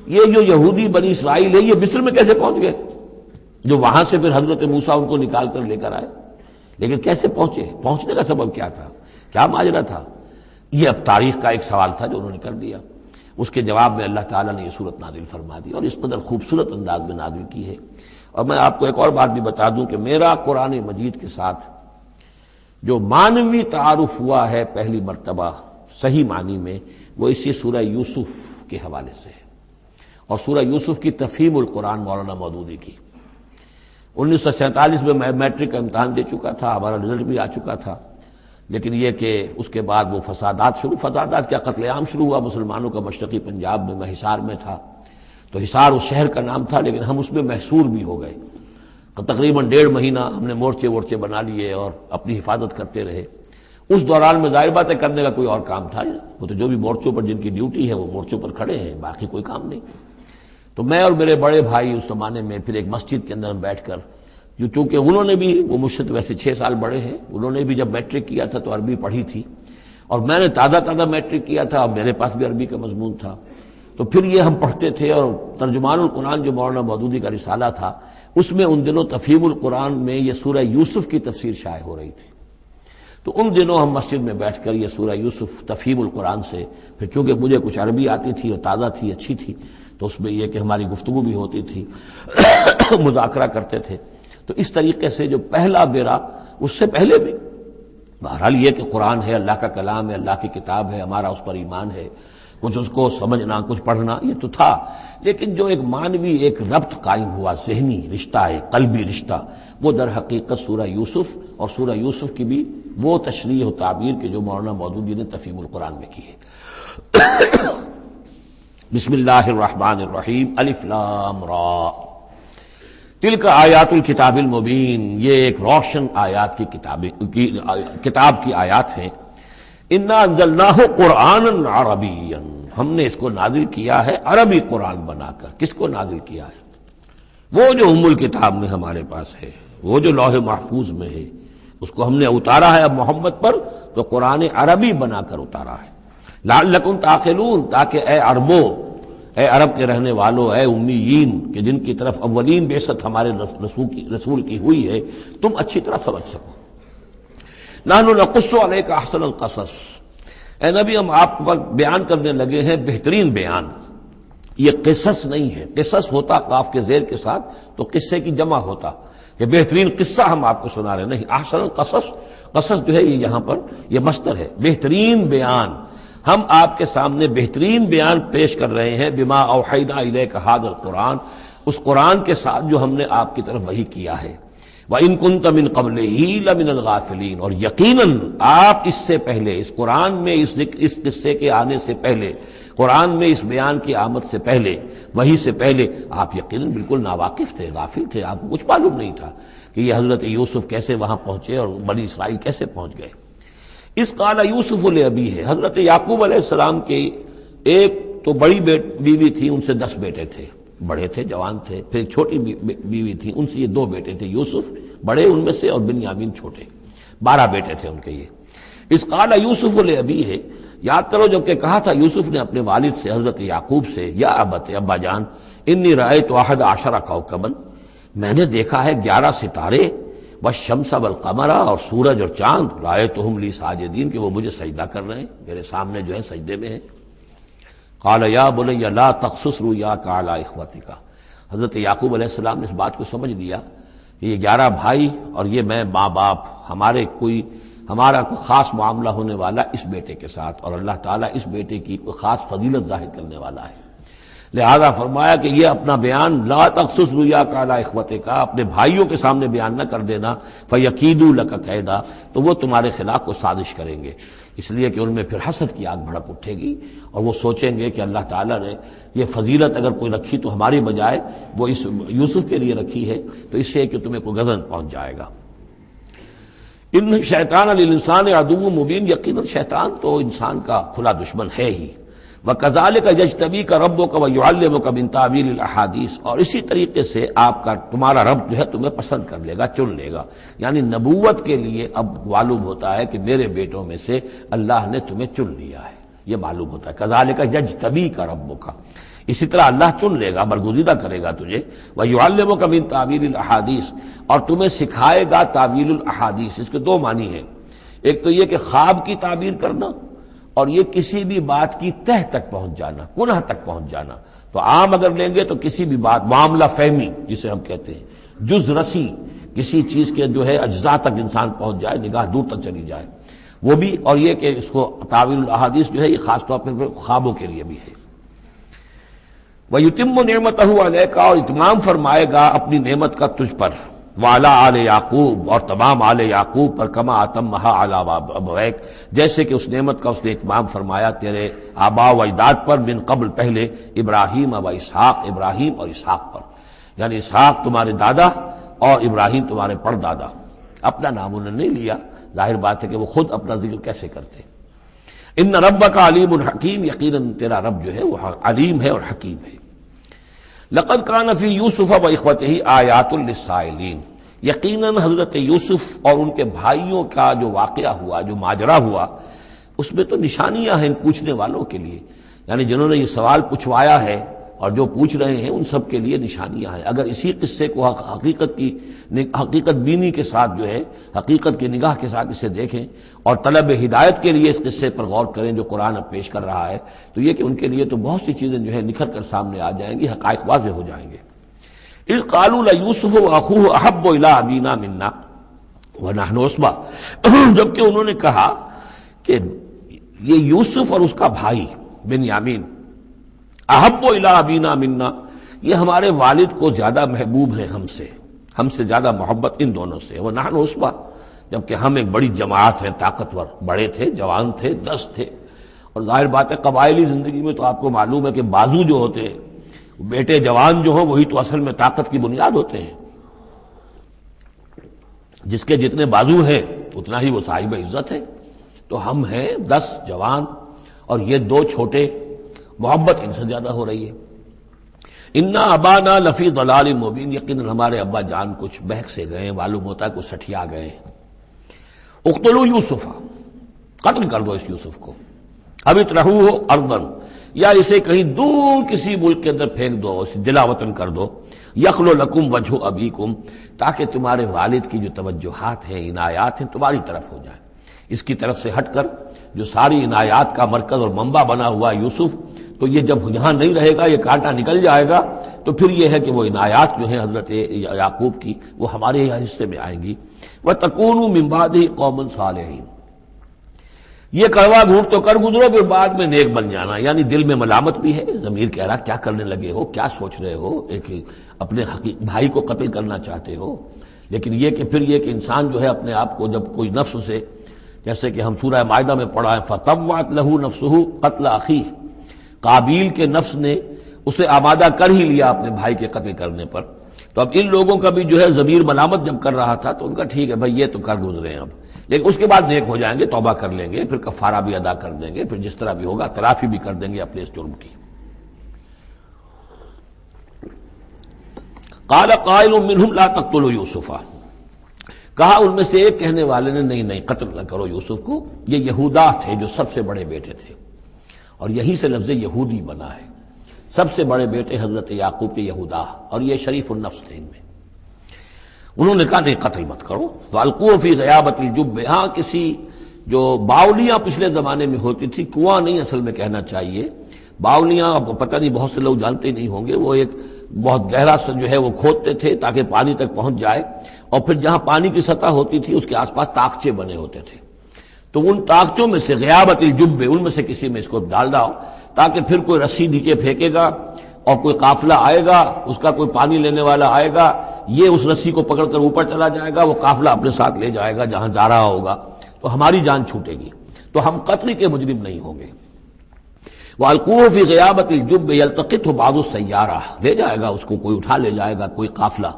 S1: یہ جو یہودی بنی اسرائیل ہے یہ مصر میں کیسے پہنچ گئے، جو وہاں سے پھر حضرت موسیٰ ان کو نکال کر لے کر آئے، لیکن کیسے پہنچے، پہنچنے کا سبب کیا تھا، کیا ماجرا تھا؟ یہ اب تاریخ کا ایک سوال تھا جو انہوں نے کر دیا۔ اس کے جواب میں اللہ تعالیٰ نے یہ صورت نازل فرما دی اور اس قدر خوبصورت انداز میں نازل کی ہے۔ اور میں آپ کو ایک اور بات بھی بتا دوں کہ میرا قرآن مجید کے ساتھ جو معنوی تعارف ہوا ہے پہلی مرتبہ صحیح معنی میں، وہ اسی سورہ یوسف کے حوالے سے ہے، اور سورہ یوسف کی تفہیم القرآن مولانا مودودی کی۔ 1947 میں میں میٹرک کا امتحان دے چکا تھا، ہمارا رزلٹ بھی آ چکا تھا، لیکن یہ کہ اس کے بعد وہ فسادات کیا قتل عام شروع ہوا مسلمانوں کا مشرقی پنجاب میں۔ میں حصار میں تھا، تو حصار اس شہر کا نام تھا، لیکن ہم اس میں محصور بھی ہو گئے۔ تقریباً 1.5 مہینہ ہم نے مورچے بنا لیے اور اپنی حفاظت کرتے رہے۔ اس دوران میں ظاہر بات ہے کرنے کا کوئی اور کام تھا نہیں، وہ تو جو بھی مورچوں پر جن کی ڈیوٹی ہے وہ مورچوں پر کھڑے ہیں، باقی کوئی کام نہیں۔ تو میں اور میرے بڑے بھائی اس زمانے میں پھر ایک مسجد کے اندر بیٹھ کر، جو چونکہ انہوں نے بھی، وہ مجھ سے تو ویسے 6 سال بڑے ہیں، انہوں نے بھی جب میٹرک کیا تھا تو عربی پڑھی تھی، اور میں نے تازہ میٹرک کیا تھا اور میرے پاس بھی عربی کا مضمون تھا، تو پھر یہ ہم پڑھتے تھے۔ اور ترجمان القرآن جو مولانا مودودی کا رسالہ تھا، اس میں ان دنوں تفہیم القرآن میں یہ سورہ یوسف کی تفسیر شائع ہو رہی تھی، تو ان دنوں ہم مسجد میں بیٹھ کر یہ سورہ یوسف تفہیم القرآن سے، پھر چونکہ مجھے کچھ عربی آتی تھی اور تازہ تھی، اچھی تھی، تو اس میں یہ کہ ہماری گفتگو بھی ہوتی تھی، مذاکرہ کرتے تھے۔ تو اس طریقے سے جو پہلا بیرا، اس سے پہلے بھی بہرحال یہ کہ قرآن ہے، اللہ کا کلام ہے، اللہ کی کتاب ہے، ہمارا اس پر ایمان ہے، کچھ اس کو سمجھنا، کچھ پڑھنا، یہ تو تھا، لیکن جو ایک معنوی ایک ربط قائم ہوا، ذہنی رشتہ، ایک قلبی رشتہ، وہ در حقیقت سورہ یوسف اور سورہ یوسف کی بھی وہ تشریح و تعبیر کے جو مولانا مودودی نے تفہیم القرآن میں کی ہے۔ بسم اللہ الرحمن الرحیم، الف لام را، تلک آیات الکتاب المبین، یہ ایک روشن آیات کی کتاب کی آیات ہیں۔ انا انزلناہ قرآنا عربیا، ہم نے اس کو نازل کیا ہے عربی قرآن بنا کر۔ کس کو نازل کیا ہے؟ وہ جو ام الکتاب میں ہمارے پاس ہے، وہ جو لوح محفوظ میں ہے، اس کو ہم نے اتارا ہے اب محمد پر، تو قرآن عربی بنا کر اتارا ہے۔ لعلکم تعقلون، تاکہ اے عربو، اے عرب کے رہنے والوں، اے امیین کہ جن کی طرف اولین بعثت ہمارے رسول کی ہوئی ہے، تم اچھی طرح سمجھ سکو۔ نحن نقص علیک احسن القصص، اے نبی ہم آپ پر بیان کرنے لگے ہیں بہترین بیان۔ یہ قصص نہیں ہے، قصص ہوتا قاف کے زیر کے ساتھ تو قصے کی جمع ہوتا، کہ بہترین قصہ ہم آپ کو سنا رہے ہیں، نہیں، احسن القصص، قصص جو ہے یہ یہاں پر یہ مصدر ہے، بہترین بیان، ہم آپ کے سامنے بہترین بیان پیش کر رہے ہیں، بما اوحینا الیک ھذا القرآن، اس قرآن کے ساتھ جو ہم نے آپ کی طرف وحی کیا ہے۔ وَإِن كُنتَ مِن قَبْلِهِ لَمِنَ الْغَافِلِينَ، اور یقیناً آپ اس سے پہلے، اس قرآن میں اس قصے کے آنے سے پہلے، قرآن میں اس بیان کی آمد سے پہلے، وحی سے پہلے آپ یقیناً بالکل ناواقف تھے، غافل تھے، آپ کو کچھ معلوم نہیں تھا کہ یہ حضرت یوسف کیسے وہاں پہنچے اور بنی اسرائیل کیسے پہنچ گئے۔ اس قال یوسف لأبیہ، حضرت یعقوب علیہ السلام کے ایک تو بڑی بیوی تھی، ان سے 10 بیٹے تھے، بڑے تھے، جوان تھے، پھر ایک چھوٹی بیوی تھی، ان سے یہ 2 بیٹے تھے، یوسف بڑے ان میں سے اور بنیامین چھوٹے، 12 بیٹے تھے ان کے یہ۔ اس قال یوسف لأبیہ، یاد کرو جب کہ کہا تھا یوسف نے اپنے والد سے، حضرت یعقوب سے، یا ابت، ابا جان، انی رأیت 11 کوكبا، میں نے دیکھا ہے 11 ستارے، والشمس والقمر، اور سورج اور چاند، رأیتهم لی ساجدین، کہ وہ مجھے سجدہ کر رہے ہیں، میرے سامنے جو ہے سجدے میں ہیں۔ قال یا بنی لا تقصص رؤیاک علی اخوتک، حضرت یعقوب علیہ السلام نے اس بات کو سمجھ لیا کہ یہ 11 بھائی اور یہ میں ماں باپ، ہمارا کوئی خاص معاملہ ہونے والا اس بیٹے کے ساتھ، اور اللہ تعالیٰ اس بیٹے کی کوئی خاص فضیلت ظاہر کرنے والا ہے، لہذا فرمایا کہ یہ اپنا بیان لا تقصص رؤیاک علی اخوتک، اپنے بھائیوں کے سامنے بیان نہ کر دینا، فیکیدوا لک کیدا، تو وہ تمہارے خلاف کو سازش کریں گے، اس لیے کہ ان میں پھر حسد کی آگ بھڑک اٹھے گی، اور وہ سوچیں گے کہ اللہ تعالیٰ نے یہ فضیلت اگر کوئی رکھی تو ہماری بجائے وہ اس یوسف کے لیے رکھی ہے، تو اس سے کہ تمہیں کوئی غضب پہنچ جائے گا۔ ان شیطان للانسان عدو مبین، یقیناً شیطان تو انسان کا کھلا دشمن ہے ہی۔ وَكَذَلِكَ يَجْتَبِيكَ رَبُّكَ وَيُعَلِّمُكَ مِن تَأْوِيلِ الْأَحَادِيثِ، اور اسی طریقے سے تمہارا رب جو ہے تمہیں پسند کر لے گا، چن لے گا، یعنی نبوت کے لیے اب معلوم ہوتا ہے کہ میرے بیٹوں میں سے اللہ نے تمہیں چن لیا ہے، یہ معلوم ہوتا ہے۔ كَذَلِكَ يَجْتَبِيكَ رَبُّكَ، اسی طرح اللہ چن لے گا، برگزیدہ کرے گا تجھے۔ وَيُعَلِّمُكَ مِن تَأْوِيلِ الْأَحَادِيثِ، اور تمہیں سکھائے گا تعویل الاحادیث، اس کے 2 معنی ہیں، ایک تو یہ کہ خواب کی تعبیر کرنا، اور یہ کسی بھی بات کی تہ تک پہنچ جانا، کنہ تک پہنچ جانا۔ تو عام اگر لیں گے تو کسی بھی بات، معاملہ فہمی جسے ہم کہتے ہیں، جز رسی، کسی چیز کے جو ہے اجزاء تک انسان پہنچ جائے، نگاہ دور تک چلی جائے، وہ بھی، اور یہ کہ اس کو تعویل الاحادیث جو ہے یہ خاص طور پر خوابوں کے لیے بھی ہے۔ وَيُتِمُّ نِعْمَتَهُ عَلَيْكَ، اور اتمام فرمائے گا اپنی نعمت کا تجھ پر، وعلی آل یعقوب، اور تمام آل یعقوب پر، کما اتمھا علی ابویک، جیسے کہ اس نعمت کا اس نے اتمام فرمایا تیرے آباء و اجداد پر، من قبل پہلے، ابراہیم و اسحاق، ابراہیم اور اسحاق پر، یعنی اسحاق تمہارے دادا اور ابراہیم تمہارے پردادا۔ اپنا نام انہوں نے نہیں لیا، ظاہر بات ہے کہ وہ خود اپنا ذکر کیسے کرتے۔ ان ربک علیم حکیم، یقیناً تیرا رب جو ہے وہ علیم ہے اور حکیم ہے۔ لقد کان فی یوسف و اخوتہ آیات للسائلین، یقیناً حضرت یوسف اور ان کے بھائیوں کا جو واقعہ ہوا، جو ماجرا ہوا، اس میں تو نشانیاں ہیں پوچھنے والوں کے لیے، یعنی جنہوں نے یہ سوال پوچھوایا ہے اور جو پوچھ رہے ہیں ان سب کے لیے نشانیاں ہیں۔ اگر اسی قصے کو حقیقت بینی کے ساتھ جو ہے، حقیقت کی نگاہ کے ساتھ اسے دیکھیں اور طلب ہدایت کے لیے اس قصے پر غور کریں جو قرآن اب پیش کر رہا ہے، تو یہ کہ ان کے لیے تو بہت سی چیزیں جو ہے نکھر کر سامنے آ جائیں گی، حقائق واضح ہو جائیں گے۔ اذ قالوا لیوسف واخوہ احب الی ابینا منا ونحن عصبہ، جبکہ انہوں نے کہا کہ یہ یوسف اور اس کا بھائی بنیامین، احب الی ابینا منا، یہ ہمارے والد کو زیادہ محبوب ہیں ہم سے زیادہ محبت ان دونوں سے، ونحن عصبہ، جبکہ ہم ایک بڑی جماعت ہیں، طاقتور، بڑے تھے، جوان تھے، 10 تھے، اور ظاہر بات ہے قبائلی زندگی میں تو آپ کو معلوم ہے کہ بازو جو ہوتے ہیں، بیٹے جوان جو ہوں وہی تو اصل میں طاقت کی بنیاد ہوتے ہیں، جس کے جتنے بازو ہیں اتنا ہی وہ صاحب عزت ہے۔ تو ہم ہیں 10 جوان اور یہ 2 چھوٹے، محبت ان سے زیادہ ہو رہی ہے۔ انا ابانا لفی ضلال مبین، یقیناً ہمارے ابا جان کچھ بہک سے گئے، معلوم ہوتا ہے کچھ سٹھیا گئے۔ اقتلوا یوسف، قتل کر دو اس یوسف کو، اب اطرحوہ ارضا، یا اسے کہیں دور کسی ملک کے اندر پھینک دو، اسے دلا وطن کر دو، یخلو لکم وجہ ابیکم، تاکہ تمہارے والد کی جو توجہات ہیں، عنایات ہیں، تمہاری طرف ہو جائیں۔ اس کی طرف سے ہٹ کر جو ساری عنایات کا مرکز اور منبع بنا ہوا یوسف، تو یہ جب یہاں نہیں رہے گا، یہ کانٹا نکل جائے گا، تو پھر یہ ہے کہ وہ عنایات جو ہیں حضرت یعقوب کی وہ ہمارے حصے میں آئیں گی۔ وَتَكُونُوا مِن بَعْدِهِ قَوْمًا صَالِحِينَ، یہ کڑوا گھونٹ تو کر گزرو پھر بعد میں نیک بن جانا، یعنی دل میں ملامت بھی ہے، ضمیر کہہ رہا کیا کرنے لگے ہو، کیا سوچ رہے ہو، ایک اپنے بھائی کو قتل کرنا چاہتے ہو، لیکن یہ کہ پھر یہ کہ انسان جو ہے اپنے آپ کو جب کوئی نفس سے، جیسے کہ ہم سورہ مائدہ میں پڑھا ہے فَطَوَّعَتْ لَهُ نَفْسُهُ قَتْلَ أَخِيهِ، قابیل کے نفس نے اسے آمادہ کر ہی لیا اپنے بھائی کے قتل کرنے پر۔ تو اب ان لوگوں کا بھی جو ہے ضمیر ملامت جب کر رہا تھا تو ان کا ٹھیک ہے بھائی یہ تو کر گزرے ہیں اب، لیکن اس کے بعد نیک ہو جائیں گے، توبہ کر لیں گے، پھر کفارہ بھی ادا کر دیں گے، پھر جس طرح بھی ہوگا تلافی بھی کر دیں گے اپنے اس جرم کی۔ قال قائل منهم لا تقتلوا یوسف، کہا ان میں سے ایک کہنے والے نے نہیں قتل نہ کرو یوسف کو، یہ یہودا تھے جو سب سے بڑے بیٹے تھے، اور یہیں سے لفظ یہودی بنا ہے، سب سے بڑے بیٹے حضرت یعقوب کے یہودا، اور یہ شریف النفس تھے ان میں۔ انہوں نے کہا نہیں قتل مت کرو۔ وَأَلْقُوهُ فِي غَيَابَةِ الْجُبِّ، ہاں کسی جو باولیاں پچھلے زمانے میں ہوتی تھی، کنواں نہیں اصل میں کہنا چاہیے، باولیاں اب پتہ نہیں بہت سے لوگ جانتے نہیں ہوں گے، وہ ایک بہت گہرا سا جو ہے وہ کھودتے تھے تاکہ پانی تک پہنچ جائے، اور پھر جہاں پانی کی سطح ہوتی تھی اس کے آس پاس طاقچے بنے ہوتے تھے، تو ان طاقچوں میں سے غیابت الجب، ان میں سے کسی میں اس کو ڈال داؤ تاکہ پھر کوئی رسی نیچے پھینکے گا اور کوئی قافلہ آئے گا، اس کا کوئی پانی لینے والا آئے گا، یہ اس رسی کو پکڑ کر اوپر چلا جائے گا، وہ قافلہ اپنے ساتھ لے جائے گا جہاں جا رہا ہوگا، تو ہماری جان چھوٹے گی، تو ہم قتل کے مجرم نہیں ہوں گے۔ وَأَلْقُوهُ فِي غِيَابَةِ الْجُبِّ يَلْتَقِطْهُ بَعْضُ السَّيَّارَةِ، لے جائے گا اس کو، کوئی اٹھا لے جائے گا، کوئی قافلہ۔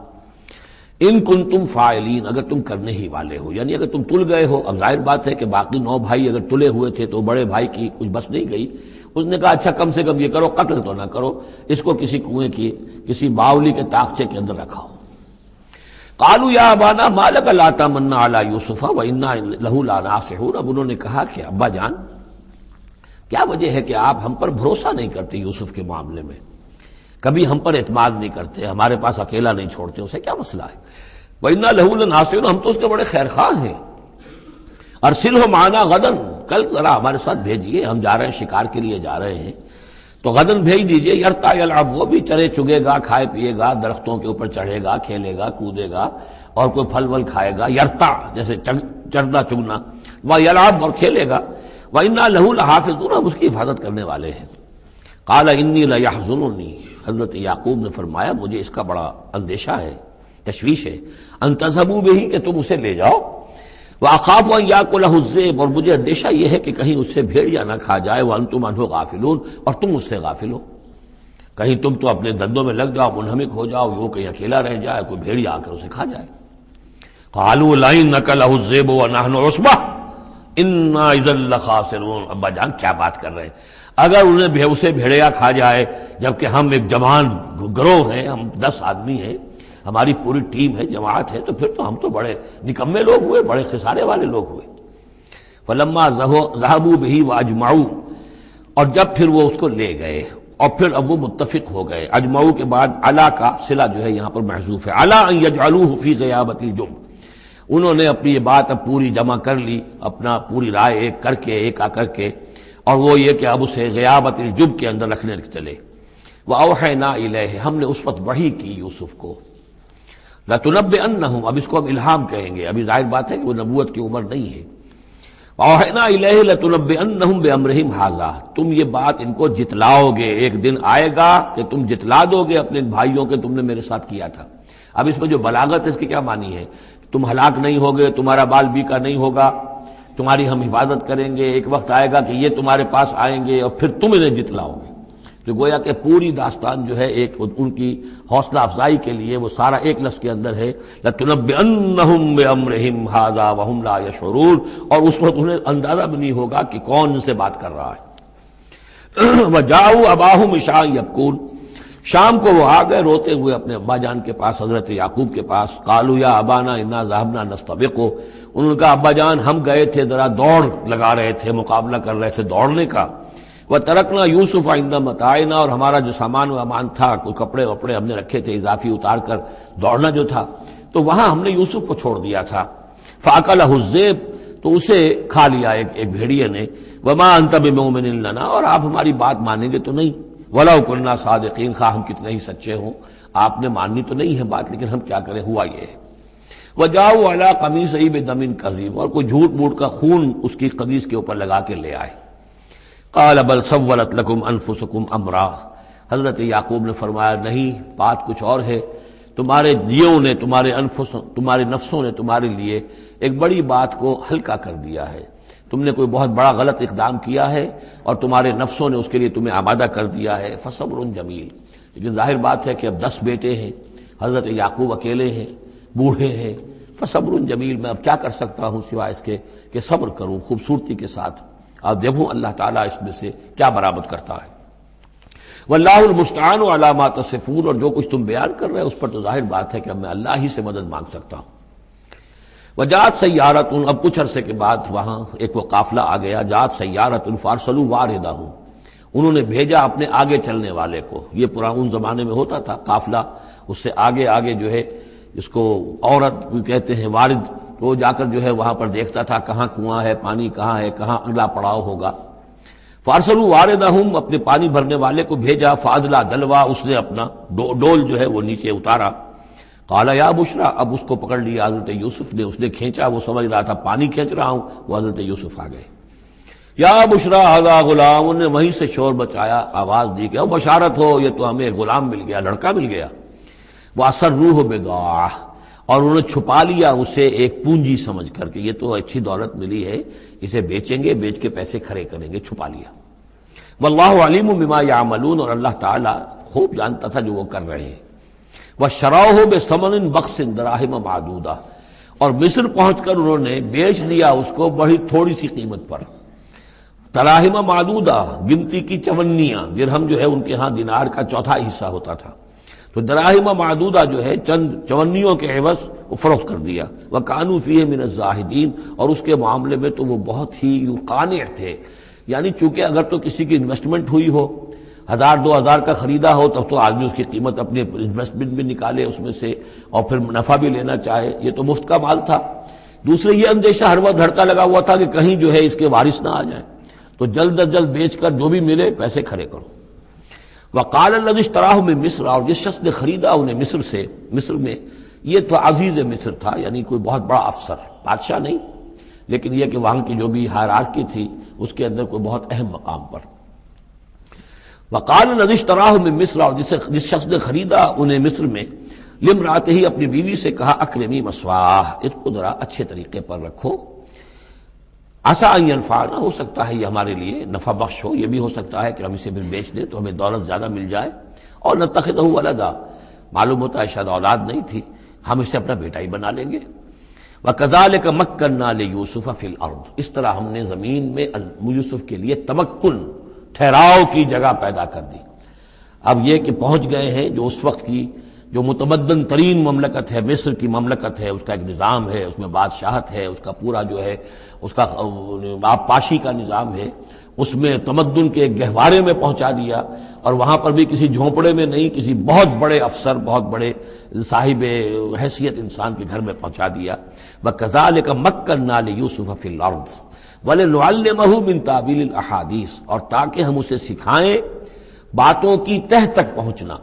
S1: ان کنتم فاعلین، اگر تم کرنے ہی والے ہو، یعنی اگر تم تل گئے ہو۔ اب ظاہر بات ہے کہ باقی 9 بھائی اگر تلے ہوئے تھے تو بڑے بھائی کی کچھ بس نہیں گئی، اس نے کہا اچھا کم سے کم یہ کرو قتل تو نہ کرو، اس کو کسی کنویں کی کسی باولی کے طاقچے کے اندر رکھاؤ۔ قالوا یا ابانا ما لک لا تمنا علی یوسف وانا لہ لناصحون، اب انہوں نے کہا کہ ابا جان کیا وجہ ہے کہ آپ ہم پر بھروسہ نہیں کرتے یوسف کے معاملے میں، کبھی ہم پر اعتماد نہیں کرتے، ہمارے پاس اکیلا نہیں چھوڑتے، اسے کیا مسئلہ ہے؟ وَإِنَّا لَهُ لَنَاصِحُونَ، ہم تو اس کے بڑے خیرخواہ ہیں۔ أَرْسِلْهُ مَعَنَا غَدًا، کل ذرا ہمارے ساتھ بھیجیے، ہم جا رہے ہیں شکار کے لیے جا رہے ہیں، تو غدن بھیج دیجئے۔ یرتع یلعب، وہ بھی چرے چگے گا، کھائے پیے گا، درختوں کے اوپر چڑھے گا، کھیلے گا، کودے گا، اور کوئی پھل ول کھائے گا، یرتع جیسے چرنا چگنا، وَیلعب، اور کھیلے گا، وَإِنَّا لَهُ لَحَافِظُونَ، ہم اس کی حفاظت کرنے والے ہیں۔ قَالَ إِنِّي لَيَحْزُنُنِي، حضرت یعقوب نے فرمایا مجھے اس کا بڑا اندیشہ ہے، تشویش ہے، ان تذهبوا به، کہ تم اسے لے جاؤ، وَأَخَافُ أَن يَأْكُلَهُ الذِّئْبُ، اور مجھے اندیشہ یہ ہے کہ کہیں اس سے بھیڑیا نہ کھا جائے، وَأَنتُمْ عَنْهُ غَافِلُونَ، اور تم اس سے غافل ہو، کہیں تم تو اپنے دندوں میں لگ جاؤ، منہمک ہو جاؤ، وہ کہیں اکیلا رہ جائے، کوئی بھیڑیا آ کر اسے کھا جائے۔ قَالُوا لَئِن أَكَلَهُ الذِّئْبُ وَنَحْنُ عُصْبَةٌ إِنَّا إِذًا لَخَاسِرُونَ، ابا جان کیا بات کر رہے ہیں، اگر انہیں اسے بھیڑیا کھا جائے جبکہ ہم ایک جوان گروہ ہیں، ہم 10 آدمی ہیں، ہماری پوری ٹیم ہے، جماعت ہے، تو پھر تو ہم تو بڑے نکمے لوگ ہوئے، بڑے خسارے والے لوگ ہوئے۔ فلما ذهبوا به واجمعوا، اور جب پھر وہ اس کو لے گئے اور پھر اب وہ متفق ہو گئے، اجمعوا کے بعد علا کا صلہ جو ہے یہاں پر محذوف ہے، علا ان يجعلوه في غيابة الجب، انہوں نے اپنی یہ بات اب پوری جمع کر لی، اپنا پوری رائے ایک کر کے، ایک آ کر کے، اور وہ یہ کہ اب اسے غیابت الجب کے اندر رکھنے چلے۔ وَأَوْحَيْنَا إِلَيْهِ، ہم نے اس وقت وحی کی یوسف کو، لَتُنَبِّئَنَّهُمْ، اب اس کو ہم الہام کہیں گے، ابھی ظاہر بات ہے کہ وہ نبوت کی عمر نہیں ہے۔ وَأَوْحَيْنَا إِلَيْهِ لَتُنَبِّئَنَّهُمْ بِأَمْرِهِمْ هَٰذَا، تم یہ بات ان کو جتلاؤ گے، ایک دن آئے گا کہ تم جتلا دو گے اپنے بھائیوں کے تم نے میرے ساتھ کیا تھا۔ اب اس میں جو بلاغت ہے اس کی کیا معنی ہے؟ تم ہلاک نہیں ہوگے، تمہارا بال بیکا نہیں ہوگا، تمہاری ہم حفاظت کریں گے، ایک وقت آئے گا کہ یہ تمہارے پاس آئیں گے اور پھر تم انہیں جتلاؤ گے۔ تو گویا کہ پوری داستان جو ہے ایک ان کی حوصلہ افزائی کے لیے وہ سارا ایک لفظ کے اندر ہے، لَتُنَبِّئَنَّهُمْ بِأَمْرِهِمْ هَٰذَا وَهُمْ لَا يَشْعُرُونَ، اور اس وقت انہیں اندازہ بھی نہیں ہوگا کہ کون ان سے بات کر رہا ہے۔ وَجَاءُوا أَبَاهُمْ عِشَاءً يَبْكُونَ، شام کو وہ آ گئے روتے ہوئے اپنے ابا جان کے پاس، حضرت یعقوب کے پاس۔ قالوا یا ابانا انا ذهبنا نستبق، انہوں نے کہا ابا جان ہم گئے تھے ذرا دوڑ لگا رہے تھے، مقابلہ کر رہے تھے دوڑنے کا۔ وترکنا یوسف عند متاعنا، اور ہمارا جو سامان و امان تھا، کوئی کپڑے وپڑے ہم نے رکھے تھے اضافی اتار کر دوڑنا جو تھا، تو وہاں ہم نے یوسف کو چھوڑ دیا تھا۔ فاکلہ الذئب، تو اسے کھا لیا ایک بھیڑیے نے۔ وما انت بمؤمن لنا، اور آپ ہماری بات مانیں گے تو نہیں۔ وَلَوْ كُنَّا صَادِقِينَ، خواہ ہم کتنے ہی سچے ہوں، آپ نے ماننی تو نہیں ہے بات، لیکن ہم کیا کریں، ہوا یہ ہے۔ وَجَاءُوا عَلَىٰ قَمِيصِهِ بِدَمٍ كَذِيبٍ، اور کوئی جھوٹ موٹ کا خون اس کی قمیص کے اوپر لگا کے لے آئے۔ قَالَ بَلْ سَوَّلَتْ لَكُمْ أَنفُسُكُمْ أَمْرًا، حضرت یعقوب نے فرمایا نہیں، بات کچھ اور ہے، تمہارے جیوں نے، تمہارے نفسوں نے تمہارے لیے ایک بڑی بات کو ہلکا کر دیا ہے. تم نے کوئی بہت بڑا غلط اقدام کیا ہے اور تمہارے نفسوں نے اس کے لیے تمہیں آمادہ کر دیا ہے. فصبر جمیل. لیکن ظاہر بات ہے کہ اب 10 بیٹے ہیں، حضرت یعقوب اکیلے ہیں، بوڑھے ہیں. فصبر جمیل، میں اب کیا کر سکتا ہوں سوائے اس کے کہ صبر کروں خوبصورتی کے ساتھ. آپ دیکھوں اللہ تعالیٰ اس میں سے کیا برآمد کرتا ہے. واللہ المستعان علی ما تصفون، اور جو کچھ تم بیان کر رہے ہیں اس پر تو ظاہر بات ہے کہ اب میں اللہ ہی سے مدد مانگ سکتا ہوں. وجاءت سیارۃ، اب کچھ عرصے کے بعد وہاں ایک وہ قافلہ آ گیا. جاءت سیارۃ فارسلوا واردہم، انہوں نے بھیجا اپنے آگے چلنے والے کو. یہ ان زمانے میں ہوتا تھا قافلہ، اس سے آگے آگے جو ہے اس کو عورت بھی کہتے ہیں وارد، وہ جا کر جو ہے وہاں پر دیکھتا تھا کہاں کنواں ہے، پانی کہاں ہے، کہاں اگلا پڑاؤ ہوگا. فارسلوا واردہم، اپنے پانی بھرنے والے کو بھیجا. فادلا دلوا، اس نے اپنا ڈول جو ہے وہ نیچے اتارا. قال یا بشرا، اب اس کو پکڑ لیا حضرت یوسف نے. اس نے کھینچا، وہ سمجھ رہا تھا پانی کھینچ رہا ہوں، وہ حضرت یوسف آ گئے. یا بشرا ھذا غلام، انہوں نے وہیں سے شور بچایا، آواز دی کہ او بشارت ہو، یہ تو ہمیں غلام مل گیا، لڑکا مل گیا. واسروہ بضاعہ، اور انہوں نے چھپا لیا اسے ایک پونجی سمجھ کر کہ یہ تو اچھی دولت ملی ہے، اسے بیچیں گے، بیچ کے پیسے کھڑے کریں گے. چھپا لیا. واللہ علیم بما یعملون، اور اللہ تعالیٰ خوب جانتا تھا جو وہ کر رہے ہیں. وَشَرَوْهُ بِثَمَنٍ بَخْسٍ دَرَاهِمَ مَعْدُودَةٍ، اور مصر پہنچ کر انہوں نے بیچ دیا اس کو بڑی تھوڑی سی قیمت پر. دراہم معدودہ، گنتی کی چونیاں. درہم جو ہے ان کے ہاں دینار کا چوتھا حصہ ہوتا تھا، تو دراہم معدودہ جو ہے چند چونیوں کے عوض وہ فروخت کر دیا. وَكَانُوا فِيهِ مِنَ الزَّاهِدِينَ، اور اس کے معاملے میں تو وہ بہت ہی قانع تھے. یعنی چونکہ اگر تو کسی کی انویسٹمنٹ ہوئی ہو، 1000-2000 کا خریدا ہو، تب تو آدمی اس کی قیمت اپنے انویسٹمنٹ بھی نکالے اس میں سے اور پھر نفع بھی لینا چاہے. یہ تو مفت کا مال تھا. دوسرے یہ اندیشہ ہر وقت دھڑکا لگا ہوا تھا کہ کہیں جو ہے اس کے وارث نہ آ جائیں، تو جلد از جلد بیچ کر جو بھی ملے پیسے کھڑے کرو. وقال الذی اشتراہ من مصر، اور جس شخص نے خریدا انہیں مصر سے، مصر میں یہ تو عزیز مصر تھا، یعنی کوئی بہت بڑا افسر، بادشاہ نہیں، لیکن یہ کہ وہاں کی جو بھی ہائرارکی تھی اس کے اندر کوئی بہت اہم مقام پر. وقال الذی اشتراہ من مصر، اور جس شخص نے خریدا انہیں مصر میں، لامرأتہ، اپنی بیوی سے کہا اکرمی مثواہ، اس کو ذرا اچھے طریقے پر رکھو. عسیٰ ان ینفعنا، ہو سکتا ہے یہ ہمارے لیے نفع بخش ہو، یہ بھی ہو سکتا ہے کہ ہم اسے پھر بیچ دیں تو ہمیں دولت زیادہ مل جائے. اور نتخذہ ولدا، معلوم ہوتا ہے شاید اولاد نہیں تھی، ہم اسے اپنا بیٹا ہی بنا لیں گے. وَكَذَلِكَ مَكَّنَّا لِيُوسُفَ فِي الْأَرْضِ، اس طرح ہم نے زمین میں یوسف کے لیے تمکن، ٹھہراؤ کی جگہ پیدا کر دی. اب یہ کہ پہنچ گئے ہیں جو اس وقت کی جو متمدن ترین مملکت ہے، مصر کی مملکت ہے، اس کا ایک نظام ہے، اس میں بادشاہت ہے، اس کا پورا جو ہے اس کا آبپاشی کا نظام ہے، اس میں تمدن کے ایک گہوارے میں پہنچا دیا. اور وہاں پر بھی کسی جھونپڑے میں نہیں، کسی بہت بڑے افسر، بہت بڑے صاحب حیثیت انسان کے گھر میں پہنچا دیا. وَكَذَلِكَ مَكَّنَّا لِيُوسُفَ فِي الْأَرْضِ وَلِنُعَلِّمَهُ مِن تَأْوِيلِ الْأَحَادِيثِ، اور تاکہ ہم اسے سکھائیں باتوں کی تہ تک پہنچنا.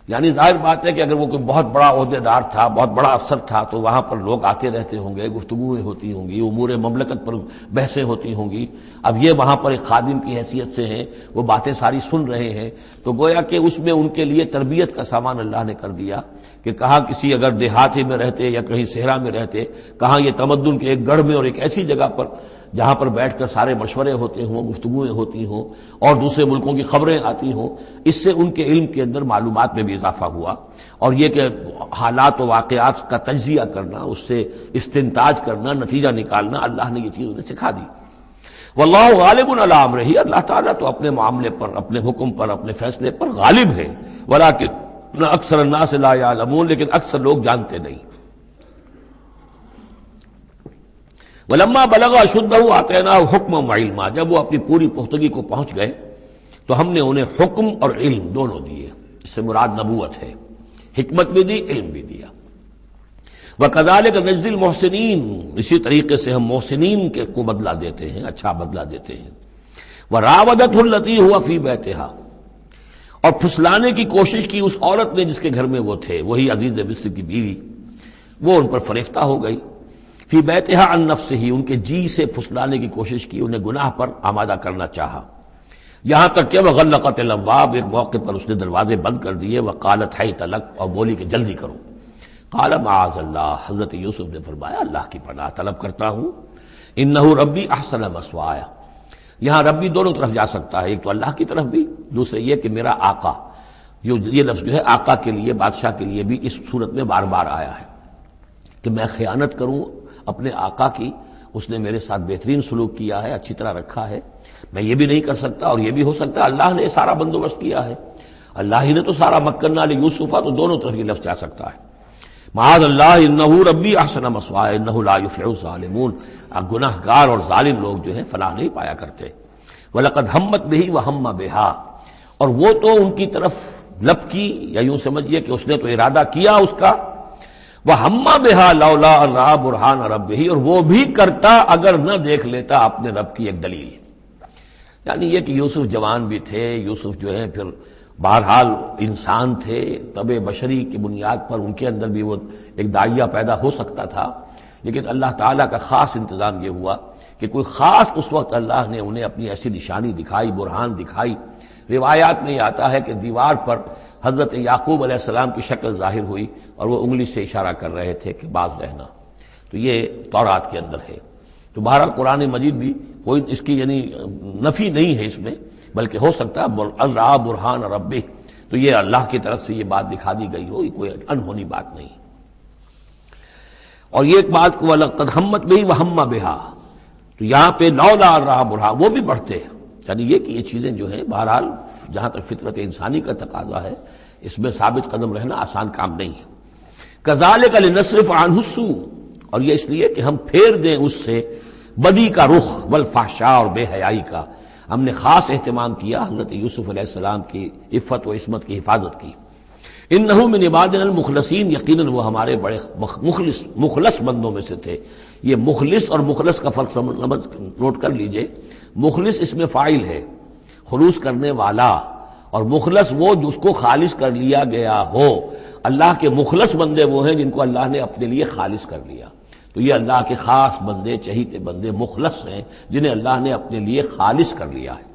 S1: یعنی ظاہر بات ہے کہ اگر وہ کوئی بہت بڑا عہدے دار تھا، بہت بڑا افسر تھا، تو وہاں پر لوگ آتے رہتے ہوں گے، گفتگویں ہوتی ہوں گی، امور مملکت پر بحثیں ہوتی ہوں گی. اب یہ وہاں پر ایک خادم کی حیثیت سے ہیں، وہ باتیں ساری سن رہے ہیں، تو گویا کہ اس میں ان کے لیے تربیت کا سامان اللہ نے کر دیا کہ کہاں کسی اگر دیہاتی میں رہتے یا کہیں صحرا میں رہتے، کہاں یہ تمدن کے ایک گڑھ میں اور ایک ایسی جگہ پر جہاں پر بیٹھ کر سارے مشورے ہوتے ہوں، گفتگویں ہوتی ہوں اور دوسرے ملکوں کی خبریں آتی ہوں. اس سے ان کے علم کے اندر معلومات میں بھی اضافہ ہوا. اور یہ کہ حالات و واقعات کا تجزیہ کرنا، اس سے استنتاج کرنا، نتیجہ نکالنا، اللہ نے یہ چیز انہیں سکھا دی. واللہ غالب علی امرہ، اللہ تعالیٰ تو اپنے معاملے پر، اپنے حکم پر، اپنے فیصلے پر غالب ہے. ولکن اکثر الناس لا یعلمون، لیکن اکثر لوگ جانتے نہیں. ولما بلغ اشدہ آتیناہ حکما وعلما، جب وہ اپنی پوری پختگی کو پہنچ گئے تو ہم نے انہیں حکم اور علم دونوں دیے. اس سے مراد نبوت ہے، حکمت بھی دی، علم بھی دیا. وَكَذَلِكَ نَجْزِي الْمُحْسِنِينَ، اسی طریقے سے ہم محسنین کو بدلہ دیتے ہیں، اچھا بدلہ دیتے ہیں. وَرَاوَدَتْهُ الَّتِي هُوَ فِي بَيْتِهَا، اور پھسلانے کی کوشش کی اس عورت نے جس کے گھر میں وہ تھے، وہی عزیز مصر کی بیوی، وہ ان پر فریفتہ ہو گئی. فی بیتہا عن نفسہ، ان کے جی سے پھسلانے کی کوشش کی، انہیں گناہ پر آمادہ کرنا چاہا. یہاں تک کہ وغلقت الابواب، ایک موقع پر اس نے دروازے بند کر دیے، وقالت حیت لک، اور بولی کہ جلدی کرو۔ قال معاذ اللہ، حضرت یوسف نے فرمایا اللہ کی پناہ طلب کرتا ہوں، انہ ربی احسن مثوایا، یہاں ربی دونوں طرف جا سکتا ہے، ایک تو اللہ کی طرف بھی، دوسرے یہ کہ میرا آقا، یہ لفظ جو ہے آقا کے لیے، بادشاہ کے لیے بھی اس صورت میں بار بار آیا ہے کہ میں خیانت کروں اپنے آقا کی، اس نے میرے ساتھ بہترین سلوک کیا ہے، اچھی طرح رکھا ہے، میں یہ بھی نہیں کر سکتا، اور یہ بھی ہو سکتا ہے اللہ نے سارا بندوبست کیا ہے، اللہ ہی نے تو سارا مکننا لیوسف، تو دونوں طرف یہ لفظ جا سکتا ہے۔ معاذ اللہ انہ ربی احسن مثوایا انہ لا یفلح الظالمون، گناہ گار اور ظالم لوگ جو ہیں فلاح نہیں پایا کرتے۔ وَلَقَدْ هَمَّتْ بِهِ وَهَمَّ بِهَا، اور وہ تو ان کی طرف لپ کی، یا یوں سمجھیے کہ اس نے تو ارادہ کیا اس کا، وَهَمَّ بِهَا لَوْلَا أَن رَأَىٰ بُرْهَانَ رَبِّهِ، اور وہ بھی کرتا اگر نہ دیکھ لیتا اپنے رب کی ایک دلیل، یعنی یہ کہ یوسف جوان بھی تھے، یوسف جو ہے پھر بہرحال انسان تھے، طبع بشری کی بنیاد پر ان کے اندر بھی وہ ایک داعیہ پیدا ہو سکتا تھا، لیکن اللہ تعالیٰ کا خاص انتظام یہ ہوا کہ کوئی خاص اس وقت اللہ نے انہیں اپنی ایسی نشانی دکھائی، برہان دکھائی۔ روایات میں یہ آتا ہے کہ دیوار پر حضرت یعقوب علیہ السلام کی شکل ظاہر ہوئی اور وہ انگلی سے اشارہ کر رہے تھے کہ باز رہنا، تو یہ تورات کے اندر ہے۔ تو بہرحال قرآن مجید بھی کوئی اس کی یعنی نفی نہیں ہے اس میں، بلکہ ہو سکتا ہے الرا برہان ربہ، تو یہ اللہ کی طرف سے یہ بات دکھا دی گئی ہو، یہ کوئی انہونی بات نہیں۔ اور یہ ایک بات کو وَلَقَدْ هَمَّتْ بِهِ وَهَمَّ بِهَا، تو یہاں پہ لولا الرا برہان، وہ بھی بڑھتے ہیں، یعنی یہ کہ یہ چیزیں جو ہیں بہرحال جہاں تک فطرت انسانی کا تقاضا ہے اس میں ثابت قدم رہنا آسان کام نہیں ہے۔ كَذَلِكَ لِنَصْرِفَ عَنْهُ السُّوءَ، اور یہ اس لیے کہ ہم پھیر دیں اس سے بدی کا رخ، والفحشاء، اور بے حیائی کا، ہم نے خاص اہتمام کیا حضرت یوسف علیہ السلام کی عفت و عصمت کی حفاظت کی۔ انہ من عبادنا المخلصین، یقیناً وہ ہمارے بڑے مخلص بندوں میں سے تھے۔ یہ مخلص اور مخلص کا فرق نوٹ کر لیجئے، مخلص اس میں فاعل ہے، خلوص کرنے والا، اور مخلص وہ جس کو خالص کر لیا گیا ہو۔ اللہ کے مخلص بندے وہ ہیں جن کو اللہ نے اپنے لیے خالص کر لیا، تو یہ اللہ کے خاص بندے، چہیتے بندے مخلص ہیں جنہیں اللہ نے اپنے لیے خالص کر لیا ہے۔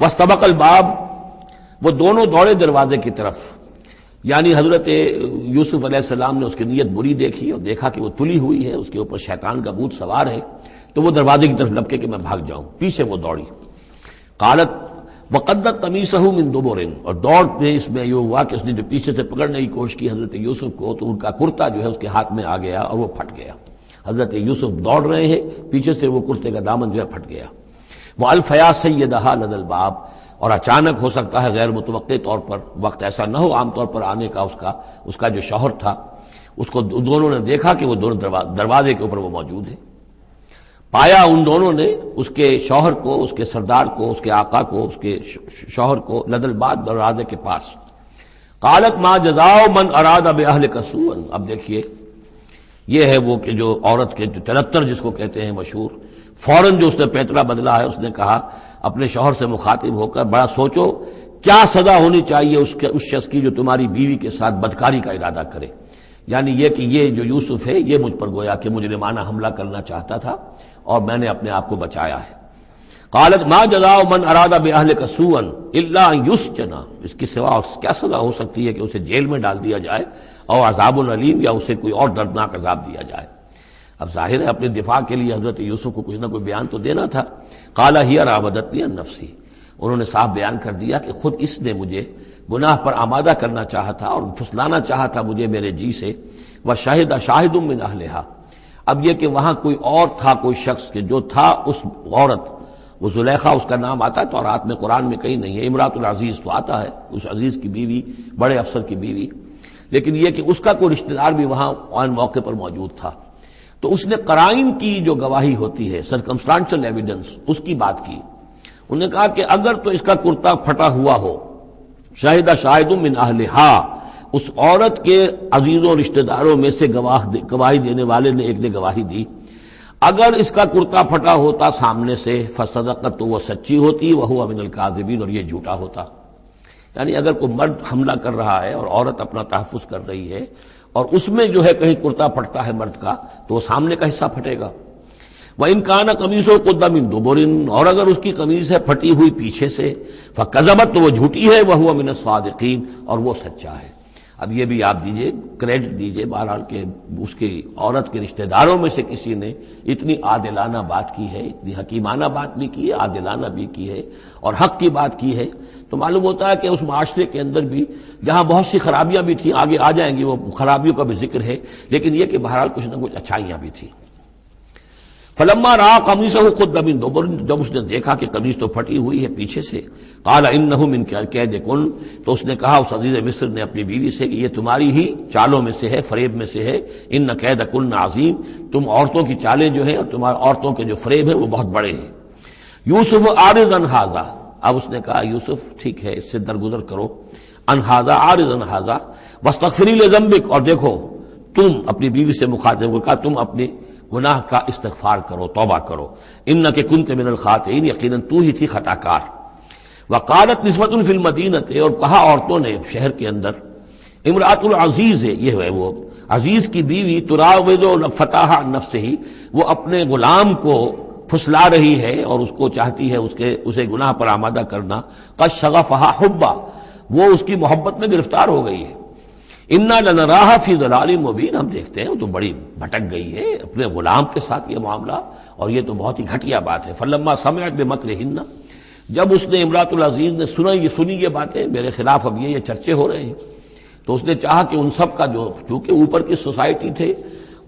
S1: واستبق الباب، وہ دونوں دوڑے دروازے کی طرف، یعنی حضرت یوسف علیہ السلام نے اس کی نیت بری دیکھی اور دیکھا کہ وہ تلی ہوئی ہے، اس کے اوپر شیطان کا بھوت سوار ہے، تو وہ دروازے کی طرف لپکے کہ میں بھاگ جاؤں، پیچھے وہ دوڑی۔ قالت وقدت قمیصہ من دبر، اور دوڑ میں اس میں یہ ہوا کہ اس نے جو پیچھے سے پکڑنے کی کوشش کی حضرت یوسف کو، تو ان کا کرتا جو ہے اس کے ہاتھ میں آ گیا اور وہ پھٹ گیا۔ حضرت یوسف دوڑ رہے ہیں، پیچھے سے وہ کرتے کا دامن جو ہے پھٹ گیا۔ وَأَلْفَيَا سَيِّدَهَا لَدَى الْبَابِ، اور اچانک ہو سکتا ہے غیر متوقع طور پر، وقت ایسا نہ ہو عام طور پر آنے کا، اس کا جو شوہر تھا، اس کو دونوں نے دیکھا کہ وہ دونوں دروازے کے اوپر وہ موجود ہے۔ پایا ان دونوں نے اس کے شوہر کو، اس کے سردار کو، اس کے آقا کو، اس کے شوہر کو لدى الباب، دروازے کے پاس۔ قالت ما جزاء من اراد باهلك سوءا، اب دیکھیے یہ ہے وہ کہ جو عورت کے جو چلتر جس کو کہتے ہیں مشہور، فوراً جو اس نے پیترا بدلا ہے، اس نے کہا اپنے شوہر سے مخاطب ہو کر، بڑا سوچو کیا سزا ہونی چاہیے اس شخص کی جو تمہاری بیوی کے ساتھ بدکاری کا ارادہ کرے، یعنی یہ کہ یہ جو یوسف ہے یہ مجھ پر گویا کہ مجرمانہ حملہ کرنا چاہتا تھا اور میں نے اپنے آپ کو بچایا ہے۔ قالت ما جزاء من اراد باهلك سوءا الا ان يسجن، اس کی سوا کیا سزا ہو سکتی ہے کہ اسے جیل میں ڈال دیا جائے، اور عذاب العلیم، یا اسے کوئی اور دردناک عذاب دیا جائے۔ اب ظاہر ہے اپنے دفاع کے لیے حضرت یوسف کو کچھ نہ کوئی بیان تو دینا تھا۔ قال هي راودتني عن نفسي، انہوں نے صاف بیان کر دیا کہ خود اس نے مجھے گناہ پر آمادہ کرنا چاہا تھا اور پھسلانا چاہا تھا مجھے میرے جی سے۔ وشهد شاهد من اهلها، اب یہ کہ وہاں کوئی اور تھا، کوئی شخص کہ جو تھا اس عورت، وہ زلیخا اس کا نام آتا ہے تو رات میں قرآن میں کہیں نہیں ہے، امرات العزیز تو آتا ہے، اس عزیز کی بیوی، بڑے افسر کی بیوی، لیکن یہ کہ اس کا کوئی رشتہ دار بھی وہاں آن موقع پر موجود تھا، تو اس نے قرائن کی جو گواہی ہوتی ہے، سرکمسٹانشل ایویڈنس، اس کی بات کی۔ انہوں نے کہا کہ اگر تو اس کا کرتا پھٹا ہوا ہو، شاہد شاہد من اہلہا، اس عورت کے عزیزوں رشتہ داروں میں سے گواہی دینے والے نے ایک نے گواہی دی، اگر اس کا کرتا پھٹا ہوتا سامنے سے، فصدقت، تو وہ سچی ہوتی، وہو من الکاذبین، اور یہ جھوٹا ہوتا۔ یعنی اگر کوئی مرد حملہ کر رہا ہے اور عورت اپنا تحفظ کر رہی ہے، اور اس میں جو ہے کہیں کرتا پھٹتا ہے مرد کا، تو وہ سامنے کا حصہ پھٹے گا۔ وَإِنْ كَانَ قَمِيصُهُ قُدَّ مِن دُبُرٍ، اور اگر اس کی قمیص ہے پھٹی ہوئی پیچھے سے، فَكَذَبَتْ، تو وہ جھوٹی ہے، وَهُوَ مِنَ الصَّادِقِينَ، اور وہ سچا ہے۔ اب یہ بھی آپ دیجئے، کریڈٹ دیجئے بہرحال کہ اس کی عورت کے رشتہ داروں میں سے کسی نے اتنی عادلانہ بات کی ہے، اتنی حکیمانہ بات بھی کی ہے، عادلانہ بھی کی ہے اور حق کی بات کی ہے، تو معلوم ہوتا ہے کہ اس معاشرے کے اندر بھی جہاں بہت سی خرابیاں بھی تھیں، آگے آ جائیں گی وہ خرابیوں کا بھی ذکر ہے، لیکن یہ کہ بہرحال کچھ نہ کچھ اچھائیاں بھی تھیں۔ فلما رأى قميصه قد من دبر، جب اس نے دیکھا کہ قمیص تو پھٹی ہوئی ہے پیچھے سے، قال انه من کید کن، تو اس نے کہا اس عزیز مصر نے اپنی بیوی سے کہ یہ تمہاری ہی چالوں میں سے ہے، فریب میں سے ہے، ان کید کن عظیم، تم عورتوں کی چالیں جو ہیں اور تمہاری عورتوں کے جو فریب ہیں وہ بہت بڑے ہیں۔ یوسف اعرض عن ھذا، اب اس نے کہا یوسف ٹھیک ہے اس سے درگزر کرو، عن ھذا، اعرض عن ھذا واستغفری لذنبک، اور دیکھو تم اپنی بیوی سے مخاطب کو کہا تم اپنی گناہ کا استغفار کرو، توبہ کرو، انک کنت من الخاطئین، یقیناً تو ہی تھی خطا کار۔ وقالت نسوۃ فی المدینہ، اور کہا عورتوں نے شہر کے اندر، امرأۃ العزیز ہے، یہ ہے وہ عزیز کی بیوی، تراود فتاح عن نفسہ، وہ اپنے غلام کو پھسلا رہی ہے اور اس کو چاہتی ہے اسے گناہ پر آمادہ کرنا، قد شغفہا حبا، وہ اس کی محبت میں گرفتار ہو گئی ہے، انا لنراھا فی ضلال مبین، ہم دیکھتے ہیں وہ تو بڑی بھٹک گئی ہے اپنے غلام کے ساتھ یہ معاملہ، اور یہ تو بہت ہی گھٹیا بات ہے۔ فلما سمعت بمکرہن، جب اس نے امرأۃ العزیز نے سنی یہ باتیں میرے خلاف، اب یہ چرچے ہو رہے ہیں، تو اس نے چاہا کہ ان سب کا جو چونکہ اوپر کی سوسائٹی تھے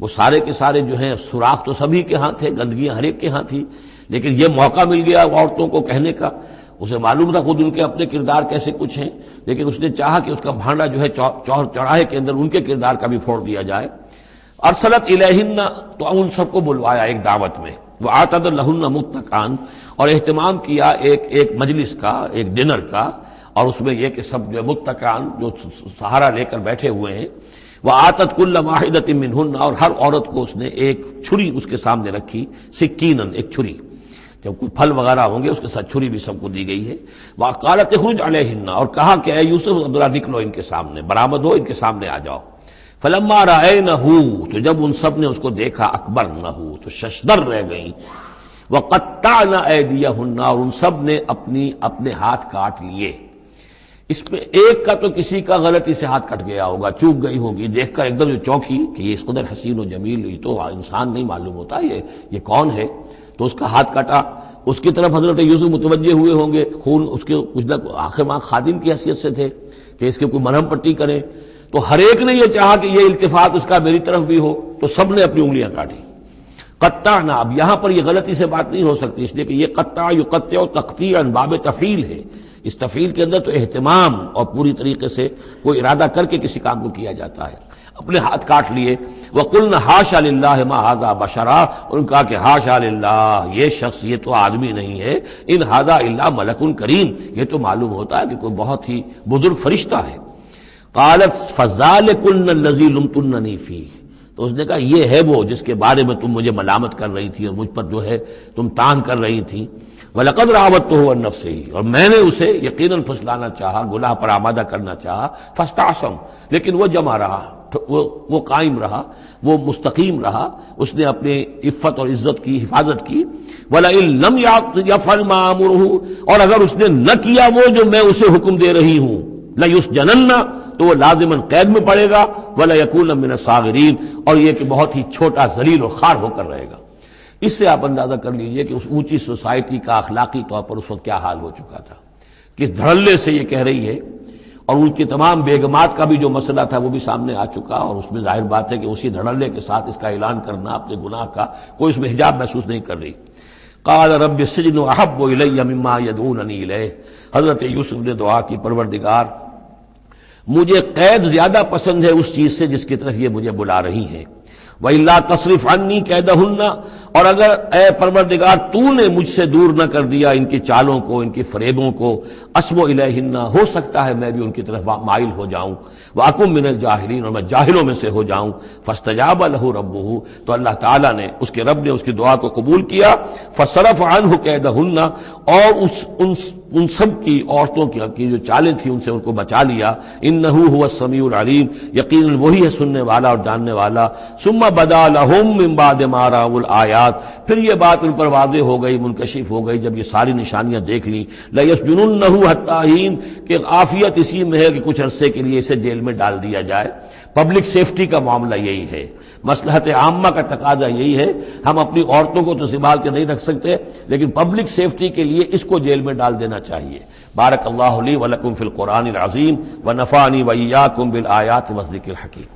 S1: وہ سارے کے سارے جو ہیں سوراخ تو سبھی کے ہاں تھے، گندگیاں ہر ایک کے ہاں تھی، لیکن یہ موقع مل گیا عورتوں کو کہنے کا، اسے معلوم تھا خود ان کے اپنے کردار کیسے کچھ ہیں، لیکن اس نے چاہا کہ اس کا بھانڈا جو ہے چوراہے کے اندر ان کے کردار کا بھی پھوڑ دیا جائے۔ ارسلت الیہن، تو ان سب کو بلوایا ایک دعوت میں، وآتت لہن متکئان، اور اہتمام کیا ایک مجلس کا، ایک ڈنر کا، اور اس میں یہ کہ سب جو متکئان جو سہارا لے کر بیٹھے ہوئے ہیں، وآتت کل واحدۃ منہن، اور ہر عورت کو اس نے ایک چھری اس کے سامنے رکھی، سکینن، ایک چھری، جب کوئی پھل وغیرہ ہوں گے اس کے ساتھ چھری بھی سب کو دی گئی ہے۔ وقالت اخرج علیہن، اور کہا کہ اے یوسف ذرا نکلو ان کے سامنے، برآمد ہو، ان کے سامنے آ جاؤ۔ فلما رأینہ، تو جب ان سب نے اس کو دیکھا، اکبرنہ، تو ششدر رہ گئیں، وقطعن ایدیہن، اور ان سب نے اپنے ہاتھ کاٹ لیے۔ اس میں ایک کا تو کسی کا غلطی سے ہاتھ کٹ گیا ہوگا، چوک گئی ہوگی، دیکھ کر ایک دم چونکی کہ یہ اس قدر حسین و جمیل، یہ تو انسان نہیں معلوم ہوتا، یہ کون ہے، تو اس کا ہاتھ کٹا۔ اس کی طرف حضرت یوسف متوجہ ہوئے ہوں گے، خون اس کے کچھ نہ آخر ماں خادم کی حیثیت سے تھے کہ اس کے کوئی مرہم پٹی کریں، تو ہر ایک نے یہ چاہا کہ یہ التفات اس کا میری طرف بھی ہو، تو سب نے اپنی انگلیاں کاٹی۔ قطعنا، اب یہاں پر یہ غلطی سے بات نہیں ہو سکتی، اس لیے کہ یہ قطع یقطع تقطیعا باب تفعیل ہے، اس تفعیل کے اندر تو اہتمام اور پوری طریقے سے کوئی ارادہ کر کے کسی کام کو کیا جاتا ہے۔ اپنے ہاتھ کاٹ لیے۔ وَقُلْنَا حَاشَا لِلَّهِ مَا هَذَا بَشَرًا، ان کہا کہ حاشا للہ، یہ شخص یہ تو آدمی نہیں ہے، ان هَذَا إِلَّا مَلَكٌ کریم، یہ تو معلوم ہوتا ہے کہ کوئی بہت ہی بزرگ فرشتہ ہے۔ قالت فَذَلِكُنَّ الَّذِي لُمْتُنَّنِي فِيهِ، تو اس نے کہا یہ ہے وہ جس کے بارے میں تم مجھے ملامت کر رہی تھی اور مجھ پر جو ہے تم تان کر رہی تھی۔ وَلَقَدْ رَاوَدتُّهُ عَن نَّفْسِهِ، اور میں نے اسے یقیناً پھسلانا چاہا، گناہ پر آمادہ کرنا چاہا، فَاسْتَعْصَمَ، لیکن وہ جمع رہا، وہ قائم رہا، وہ مستقیم رہا، اس نے اپنے عفت اور عزت کی حفاظت کی۔ وَلَئِن لَّمْ يَفْعَلْ مَا آمُرُهُ، اور اگر اس نے نہ کیا وہ جو میں اسے حکم دے رہی ہوں، لَيُسْجَنَنَّ، تو وہ لازماً قید میں پڑے گا، وَلَيَكُونَ مِنَ الصَّاغِرِينَ، اور یہ کہ بہت ہی چھوٹا ذلیل و خوار ہو کر رہے گا۔ اس سے آپ اندازہ کر لیجئے کہ اس اونچی سوسائٹی کا اخلاقی طور پر اس وقت کیا حال ہو چکا تھا، کس دھڑلے سے یہ کہہ رہی ہے، اور ان کی تمام بیگمات کا بھی جو مسئلہ تھا وہ بھی سامنے آ چکا، اور اس میں ظاہر بات ہے کہ اسی دھڑلے کے ساتھ اس کا اعلان کرنا اپنے گناہ کا، کوئی اس میں حجاب محسوس نہیں کر رہی۔ قال رب السجن احب الی مما یدعوننی الیہ، حضرت یوسف نے دعا کی، پروردگار مجھے قید زیادہ پسند ہے اس چیز سے جس کی طرف یہ مجھے بلا رہی ہیں۔ وَإِلَّا تَصْرِفْ عَنِّي كَيْدَهُنَّ، اور اگر اے پروردگار تو نے مجھ سے دور نہ کر دیا ان کی چالوں کو، ان کی فریبوں کو، أَصْبُ إِلَيْهِنَّ، ہو سکتا ہے میں بھی ان کی طرف مائل ہو جاؤں، وَأَكُن مِّنَ الْجَاهِلِينَ، اور میں جاہلوں میں سے ہو جاؤں۔ فَاسْتَجَابَ لَهُ رَبُّهُ، تو اللہ تعالیٰ نے، اس کے رب نے اس کی دعا کو قبول کیا۔ فَصَرَفَ عَنْهُ كَيْدَهُنَّ، اور ان سب کی عورتوں کی جو چالیں تھیں ان سے ان کو بچا لیا۔ انہ هو السمیع العلیم، یقیناً وہی ہے سننے والا اور جاننے والا۔ ثم بدا لهم من بعد ما رأوا الآیات، پھر یہ بات ان پر واضح ہو گئی، منکشف ہو گئی جب یہ ساری نشانیاں دیکھ لیں۔ لَيَسْجُنُنَّهُ حَتَّىٰ حِينٍ، کہ عافیت اسی میں ہے کہ کچھ عرصے کے لیے اسے جیل میں ڈال دیا جائے۔ پبلک سیفٹی کا معاملہ یہی ہے، مصلحت عامہ کا تقاضا یہی ہے۔ ہم اپنی عورتوں کو تو سنبھال کے نہیں رکھ سکتے، لیکن پبلک سیفٹی کے لیے اس کو جیل میں ڈال دینا چاہیے۔ بارک اللہ لی ولکم فی القرآن العظیم ونفعنی وإیاکم بالآیات والذکر الحکیم۔